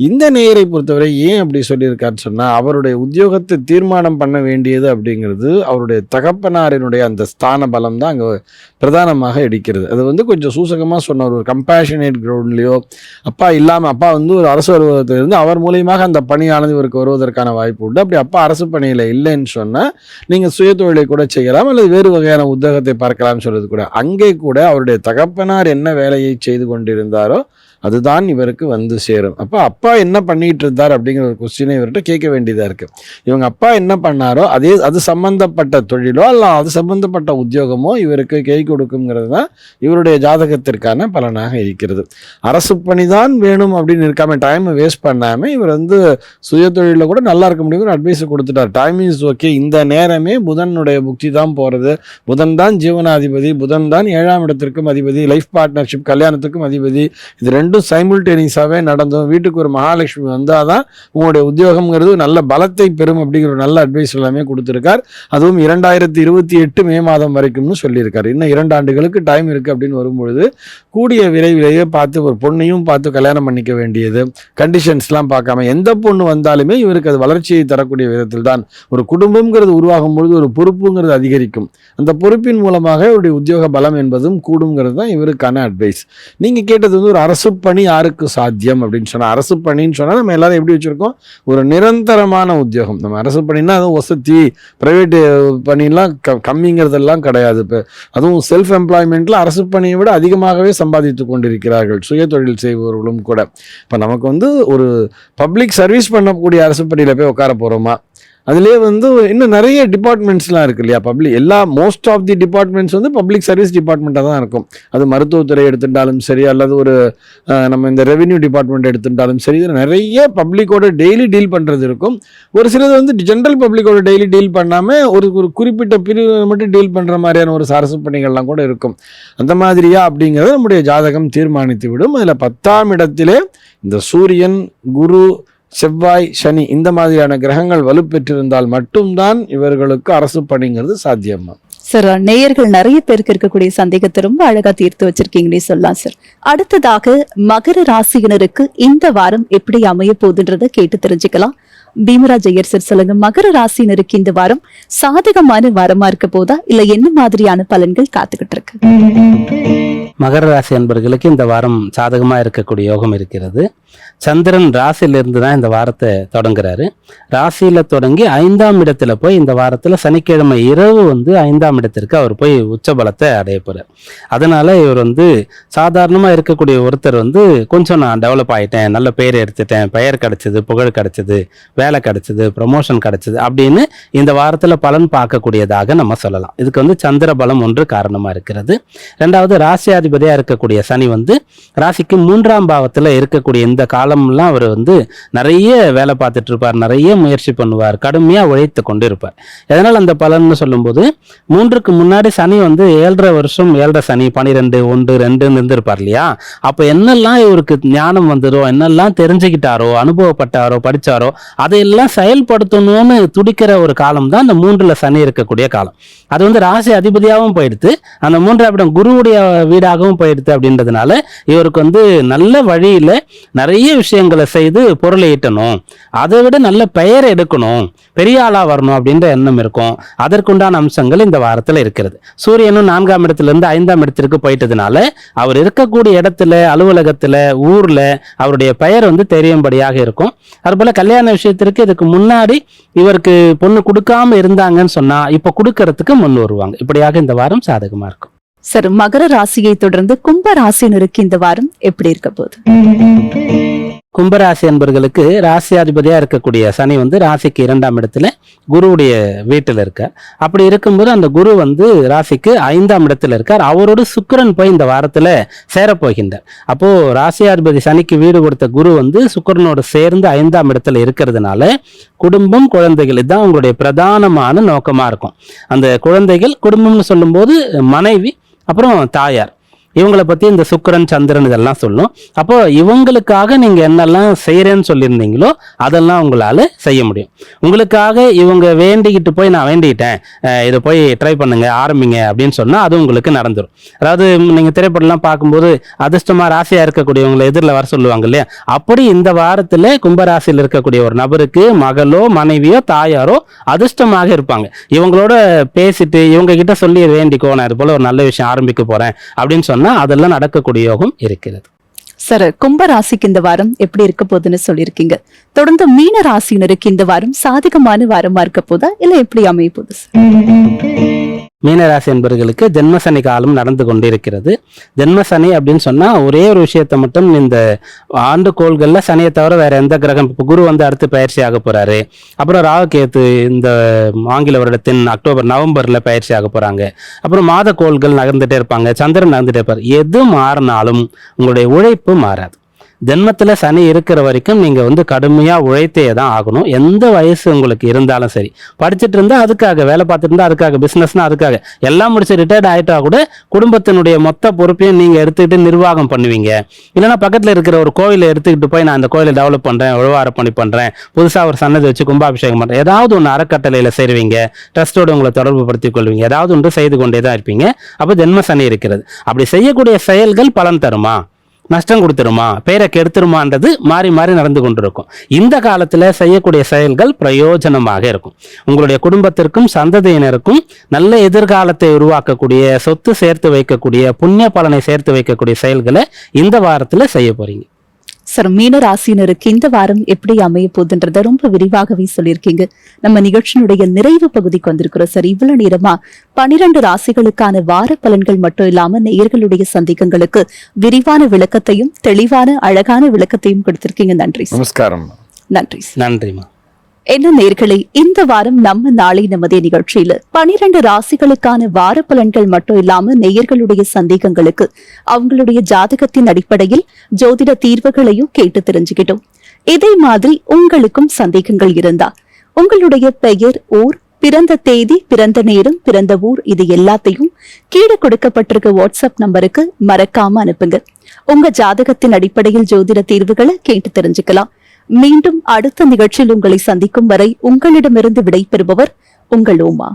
Speaker 3: இந்த நேயரை பொறுத்தவரை ஏன் அப்படி சொல்லியிருக்காருன்னு சொன்னால், அவருடைய உத்தியோகத்தை தீர்மானம் பண்ண வேண்டியது அப்படிங்கிறது அவருடைய தகப்பனாரினுடைய அந்த ஸ்தான பலம் தான் அங்கே பிரதானமாக எடுக்கிறது. அது வந்து கொஞ்சம் சூசகமாக சொன்ன ஒரு கம்பேஷனேட் கிரவுண்ட்லையோ, அப்பா இல்லாமல் அப்பா வந்து ஒரு அரசு அலுவலகத்தில் இருந்து அவர் மூலியமாக அந்த பணியானது இவருக்கு வருவதற்கான வாய்ப்பு உண்டு. அப்படி அப்பா அரசு பணியில் இல்லைன்னு சொன்னால் நீங்கள் சுயதொழிலை கூட செய்யலாம், அல்லது வேறு வகையான உத்தியோகத்தை பார்க்கலாம்னு சொல்றது கூட. அங்கே கூட அவருடைய தகப்பனார் என்ன வேலையை செய்து கொண்டிருந்தாரோ அதுதான் இவருக்கு வந்து சேரும். அப்போ அப்பா என்ன பண்ணிட்டு இருந்தார் அப்படிங்கிற ஒரு கொஸ்டினை இவர்கிட்ட கேட்க வேண்டியதாக இருக்கு. இவங்க அப்பா என்ன பண்ணாரோ அது சம்பந்தப்பட்ட தொழிலோ அல்ல அது சம்பந்தப்பட்ட உத்தியோகமோ இவருக்கு கை கொடுக்குங்கிறது தான் இவருடைய ஜாதகத்திற்கான பலனாக இருக்கிறது. அரசு பணி தான் வேணும் அப்படின்னு இருக்காம டைமை வேஸ்ட் பண்ணாமல் இவர் வந்து சுய தொழிலில் கூட நல்லா இருக்க முடியும் அட்வைஸ் கொடுத்துட்டார். டைம் இஸ் ஓகே, இந்த நேரமே புதனுடைய புக்தி தான் போகிறது, புதன் தான் ஜீவனாதிபதி, புதன் தான் 7ஆம் இடத்திற்கும் அதிபதி, லைஃப் பார்ட்னர்ஷிப் கல்யாணத்துக்கும் அதிபதி. இது ரெண்டும் சைமில்டேனியஸாகவே நடந்தோம். வீட்டுக்கு ஒரு மகாலட்சுமி வந்தால் தான் உங்களுடைய உத்தியோகம்ங்கிறது நல்ல பலத்தை பெறும் அப்படிங்கிற ஒரு நல்ல அட்வைஸ் எல்லாமே கொடுத்துருக்கார். அதுவும் 2028 மே மாதம் வரைக்கும்னு சொல்லியிருக்காரு. இன்னும் 2 ஆண்டுகளுக்கு டைம் இருக்குது அப்படின்னு வரும்பொழுது கூடிய விரைவிலேயே பார்த்து ஒரு பொண்ணையும் பார்த்து கல்யாணம் பண்ணிக்க வேண்டியது. கண்டிஷன்ஸ்லாம் பார்க்காம எந்த பொண்ணு வந்தாலுமே இவருக்கு அது வளர்ச்சியை தரக்கூடிய விதத்தில் தான். ஒரு குடும்பம்ங்கிறது உருவாகும் பொழுது ஒரு பொறுப்புங்கிறது அதிகரிக்கும். அந்த பொறுப்பின் மூலமாக இவருடைய உத்தியோக பலம் என்பதும் கூடுங்கிறது தான் இவருக்கான அட்வைஸ். நீங்கள் கேட்டது வந்து ஒரு அரசு பணி யாருக்கு சாத்தியம் அப்படின்னு சொன்னால், அரசு பணின்னு சொன்னால் நம்ம எல்லாரும் எப்படி வச்சுருக்கோம், ஒரு நிரந்தரமான உத்தியோகம். நம்ம அரசு பணின்னா அதுவும் வசதி, ப்ரைவேட் பணிலாம் கம்மிங்கிறதெல்லாம் கிடையாது. இப்போ அதுவும் செல்ஃப் எம்ப்ளாய்மெண்ட்டில் அரசு பணியை விட அதிகமாகவே சம்பாதித்து கொண்டிருக்கிறார்கள் சுய தொழில் செய்பவர்களும் கூட. இப்போ நமக்கு வந்து ஒரு பப்ளிக் சர்வீஸ் பண்ணக்கூடிய அரசு பணியில் போய் உட்கார போகிறோமா, அதுலேயே வந்து இன்னும் நிறைய டிபார்ட்மெண்ட்ஸ்லாம் இருக்கு இல்லையா, மோஸ்ட் ஆஃப் தி டிபார்ட்மெண்ட்ஸ் வந்து பப்ளிக் சர்வீஸ் டிபார்ட்மெண்ட்டாக தான் இருக்கும். அது மருத்துவத்துறை எடுத்துட்டாலும் சரி, அல்லது ஒரு நம்ம இந்த ரெவென்யூ டிபார்ட்மெண்ட் எடுத்துட்டாலும் சரி, இதில் நிறைய பப்ளிக்கோட டெய்லி டீல் பண்ணுறது இருக்கும். ஒரு சிலது வந்து ஜென்ரல் பப்ளிக்கோட டெய்லி டீல் பண்ணாமல் ஒரு குறிப்பிட்ட பிரிவு மட்டும் டீல் பண்ணுற மாதிரியான ஒரு அரசு பணிகள்லாம் கூட இருக்கும். அந்த மாதிரியா அப்படிங்கிறத நம்முடைய ஜாதகம் தீர்மானித்து விடும். அதில் 10ஆம் இடத்திலே இந்த சூரியன், குரு, செவ்வாய், சனி இந்த மாதிரியான கிரகங்கள் வலுப்பெற்றிருந்தால் மட்டும்தான் இவர்களுக்கு அரசு பணிங்கிறது சாத்தியமா.
Speaker 1: சார், நேயர்கள் நிறைய பேருக்கு இருக்கக்கூடிய சந்தேகத்தை ரொம்ப அழகா தீர்த்து வச்சிருக்கீங்கன்னே சொல்லலாம் சார். அடுத்ததாக மகர ராசியினருக்கு இந்த வாரம் எப்படி அமைய போகுதுன்றத கேட்டு தெரிஞ்சுக்கலாம். பீமராஜ் ஐயர் சார் சொல்லுங்க, மகர ராசியினருக்கு இந்த வாரம் சாதகமான வாரமா இருக்க போதா, இல்ல என்ன மாதிரியான பலன்கள் காத்துக்கிட்டு இருக்கு?
Speaker 2: மகர ராசி அன்பர்களுக்கு இந்த வாரம் சாதகமா இருக்கக்கூடிய யோகம் இருக்கிறது. சந்திரன் ராசியிலிருந்து தான் இந்த வாரத்தை தொடங்குறாரு. ராசியில தொடங்கி 5ஆம் இடத்துல போய் இந்த வாரத்துல சனிக்கிழமை இரவு வந்து 5ஆம் இடத்திற்கு அவர் போய் உச்ச பலத்தை அடைய போறார். அதனால இவர் வந்து சாதாரணமா இருக்கக்கூடிய ஒருத்தர் வந்து கொஞ்சம் நான் டெவலப் ஆயிட்டேன், நல்ல பெயர் எடுத்துட்டேன், பெயர் கிடைச்சது, புகழ் கிடைச்சது, வேலை கிடைச்சது, ப்ரமோஷன் கிடைச்சது அப்படின்னு இந்த வாரத்துல பலன் பார்க்கக்கூடியதாக நம்ம சொல்லலாம். இதுக்கு வந்து சந்திர பலம் ஒன்று காரணமா இருக்கிறது. ரெண்டாவது, ராசியாதிபதியா இருக்கக்கூடிய சனி வந்து ராசிக்கு 3ஆம் பாவத்துல இருக்கக்கூடிய இந்த காலம்லாம் அவர் வந்து நிறைய வேலை பார்த்துட்டு இருப்பார், நிறைய முயற்சி பண்ணுவார், கடுமையா உழைத்து கொண்டு இருப்பார். எதனால் அந்த பலன்னு சொல்லும்போது 3க்கு முன்னாடி சனி வந்து 7.5 வருஷம் 7.5 சனி 12 1 2 இருந்திருப்பார் இல்லையா. அப்ப என்னெல்லாம் இவருக்கு ஞானம் வந்ததோ, என்னெல்லாம் தெரிஞ்சுக்கிட்டாரோ, அனுபவப்பட்டாரோ, படிச்சாரோ அதையெல்லாம் செயல்படுத்தணும்னு துடிக்கிற ஒரு காலம் தான் அந்த 3ல சனி இருக்கக்கூடிய காலம். அது வந்து ராசி அதிபதியாகவும் போயிடுது, அந்த 3ஆம் இடம் குருவுடைய வீடாகவும் போயிடுது. அப்படின்றதுனால இவருக்கு வந்து நல்ல வழியில நிறைய விஷயங்களை செய்து பொருளை ஈட்டணும், அதை விட நல்ல பெயர் எடுக்கணும், பெரிய ஆளா வரணும் அப்படின்ற எண்ணம் இருக்கும். அதற்குண்டான அம்சங்கள் இந்த வாரத்துல இருக்கிறது. சூரியனும் 4ஆம் இடத்துல இருந்து 5ஆம் இடத்திற்கு போயிட்டதுனால அவர் இருக்கக்கூடிய இடத்துல, அலுவலகத்துல, ஊர்ல அவருடைய பெயர் வந்து தெரியும்படியாக இருக்கும். அதுபோல கல்யாண விஷயத்திற்கு இதுக்கு முன்னாடி இவருக்கு பொண்ணு கொடுக்காம இருந்தாங்கன்னு சொன்னா இப்ப கொடுக்கறதுக்கு முன் வருவாங்க. இப்படியாக இந்த வாரம் சாதகமா இருக்கும்.
Speaker 1: சார், மகர ராசியை தொடர்ந்து கும்ப ராசியினருக்கு இந்த வாரம் எப்படி இருக்க போகுது?
Speaker 2: கும்பராசி என்பர்களுக்கு ராசியாதிபதியா இருக்கக்கூடிய சனி வந்து ராசிக்கு 2ஆம் இடத்துல குருவுடைய வீட்டில் இருக்கார். அப்படி இருக்கும்போது அந்த குரு வந்து ராசிக்கு 5ஆம் இடத்துல இருக்கார். அவரோடு சுக்கிரன் போய் இந்த வாரத்துல சேரப்போகின்றார். அப்போ ராசியாதிபதி சனிக்கு வீடு கொடுத்த குரு வந்து சுக்கிரனோடு சேர்ந்து 5ஆம் இடத்துல இருக்கிறதுனால குடும்பம், குழந்தைகள் இதுதான் உங்களுடைய பிரதானமான நோக்கமா இருக்கும். அந்த குழந்தைகள், குடும்பம்னு சொல்லும்போது மனைவி, அப்புறம் தாயார், இவங்களை பத்தி இந்த சுக்கிரன், சந்திரன் இதெல்லாம் சொல்லும். அப்போ இவங்களுக்காக நீங்க என்னெல்லாம் செய்யறேன்னு சொல்லியிருந்தீங்களோ அதெல்லாம் உங்களால செய்ய முடியும். உங்களுக்காக இவங்க வேண்டிக்கிட்டு போய் நான் வேண்டிக்கிட்டேன், இதை போய் ட்ரை பண்ணுங்க, ஆரம்பிங்க அப்படின்னு சொன்னா அது உங்களுக்கு நடந்துடும். அதாவது நீங்க திரைப்படம்லாம் பார்க்கும்போது அதிர்ஷ்டமா ராசியா இருக்கக்கூடியவங்களை எதிரில் வர சொல்லுவாங்க இல்லையா, அப்படி இந்த வாரத்துல கும்பராசியில் இருக்கக்கூடிய ஒரு நபருக்கு மகளோ, மனைவியோ, தாயாரோ அதிர்ஷ்டமாக இருப்பாங்க. இவங்களோட பேசிட்டு இவங்க கிட்ட சொல்லி வேண்டிக்கோ, நான் இது போல ஒரு நல்ல விஷயம் ஆரம்பிக்க போறேன் அப்படின்னு சொன்னா அதெல்லாம் நடக்கக்கூடிய யோகம் இருக்கிறது.
Speaker 1: சார், கும்ப ராசிக்கு இந்த வாரம் எப்படி இருக்க போகுதுன்னு சொல்லியிருக்கீங்க. தொடர்ந்து மீன ராசியினருக்கு இந்த வாரம் சாதகமான வாரமா இருக்க போதா, இல்ல எப்படி அமைய போகுது?
Speaker 2: மீனராசி என்பவர்களுக்கு ஜென்மசனி காலம் நடந்து கொண்டிருக்கிறது. ஜென்மசனி அப்படின்னு சொன்னா ஒரே ஒரு விஷயத்தை மட்டும், இந்த ஆண்டு கோள்கள்ல சனியை தவிர வேற எந்த கிரகம், இப்போ குரு வந்து அடுத்து பயிற்சி ஆக போறாரு, அப்புறம் ராகு கேத்து இந்த ஆங்கில வருடத்தின் அக்டோபர் நவம்பர்ல பயிற்சி ஆக போறாங்க, அப்புறம் மாத கோள்கள் நகர்ந்துட்டே இருப்பாங்க, சந்திரன் நகர்ந்துட்டே இருப்பார். எது மாறினாலும் உங்களுடைய உழைப்பு மாறாது. ஜென்மத்துல சனி இருக்கிற வரைக்கும் நீங்க வந்து கடுமையா உழைத்தே தான் ஆகணும். எந்த வயசு உங்களுக்கு இருந்தாலும் சரி, படிச்சுட்டு இருந்தா அதுக்காக, வேலை பார்த்துட்டு இருந்தா அதுக்காக, பிசினஸ்னா அதுக்காக, எல்லாம் முடிச்சு ரிட்டையர்ட் ஆயிட்டா கூட குடும்பத்தினுடைய மொத்த பொறுப்பையும் நீங்க எடுத்துக்கிட்டு நிர்வாகம் பண்ணுவீங்க. இல்லைன்னா பக்கத்துல இருக்கிற ஒரு கோயிலை எடுத்துக்கிட்டு போய் நான் இந்த கோயிலை டெவலப் பண்றேன், உழவார பணி பண்றேன், புதுசா ஒரு சன்னதி வச்சு கும்பாபிஷேகம் பண்றேன், ஏதாவது ஒன்று அறக்கட்டளையில சேருவீங்க, ட்ரஸ்டோடு உங்களை தொடர்பு படுத்திக் கொள்வீங்க, ஏதாவது ஒன்று செய்து கொண்டே தான் இருப்பீங்க. அப்ப ஜென்ம சனி இருக்கிறது. அப்படி செய்யக்கூடிய செயல்கள் பலன் தருமா, நஷ்டம் கொடுத்துருமா, பேரை கெடுத்துருமான்றது மாறி மாறி நடந்து கொண்டிருக்கும். இந்த காலத்துல செய்யக்கூடிய செயல்கள் பிரயோஜனமாக இருக்கும். உங்களுடைய குடும்பத்திற்கும் சந்ததியினருக்கும் நல்ல எதிர்காலத்தை உருவாக்கக்கூடிய, சொத்து சேர்த்து வைக்கக்கூடிய, புண்ணிய பலனை சேர்த்து வைக்கக்கூடிய செயல்களை இந்த வாரத்துல செய்ய போறீங்க.
Speaker 1: சார், மீன ராசியினருக்கு இந்த வாரம் எப்படி அமைய போகுதுன்றத ரொம்ப விரிவாகவே சொல்லியிருக்கீங்க. நம்ம நிகழ்ச்சியினுடைய நிறைவு பகுதிக்கு வந்திருக்கிறோம் சார். இவ்வளவு நேரமா 12 ராசிகளுக்கான வார பலன்கள் மட்டும் இல்லாம நேயர்களுடைய சந்தேகங்களுக்கு விரிவான விளக்கத்தையும் தெளிவான அழகான விளக்கத்தையும் கொடுத்திருக்கீங்க. நன்றி.
Speaker 3: நமஸ்காரம்.
Speaker 1: நன்றி.
Speaker 2: நன்றிமா.
Speaker 1: என்ன நேர்களே, இந்த வாரம் நம்ம நாளை நமதே நிகழ்ச்சியில 12 ராசிகளுக்கான வார பலன்கள் மட்டும் இல்லாம நேயர்களுடைய சந்தேகங்களுக்கு அவங்களுடைய ஜாதகத்தின் அடிப்படையில் ஜோதிட தீர்வுகளையும் கேட்டு தெரிஞ்சுக்கிட்டோம். இதே மாதிரி உங்களுக்கும் சந்தேகங்கள் இருந்தா உங்களுடைய பெயர், ஊர், பிறந்த தேதி, பிறந்த நேரம், பிறந்த ஊர் இது எல்லாத்தையும் கீழே கொடுக்கப்பட்டிருக்க வாட்ஸ்அப் நம்பருக்கு மறக்காம அனுப்புங்க. உங்க ஜாதகத்தின் அடிப்படையில் ஜோதிட தீர்வுகளை கேட்டு தெரிஞ்சுக்கலாம். மீண்டும் அடுத்த நிகழ்ச்சியில் உங்களை சந்திக்கும் வரை உங்களிடமிருந்து விடைபெறுபவர் உங்கள் உமா.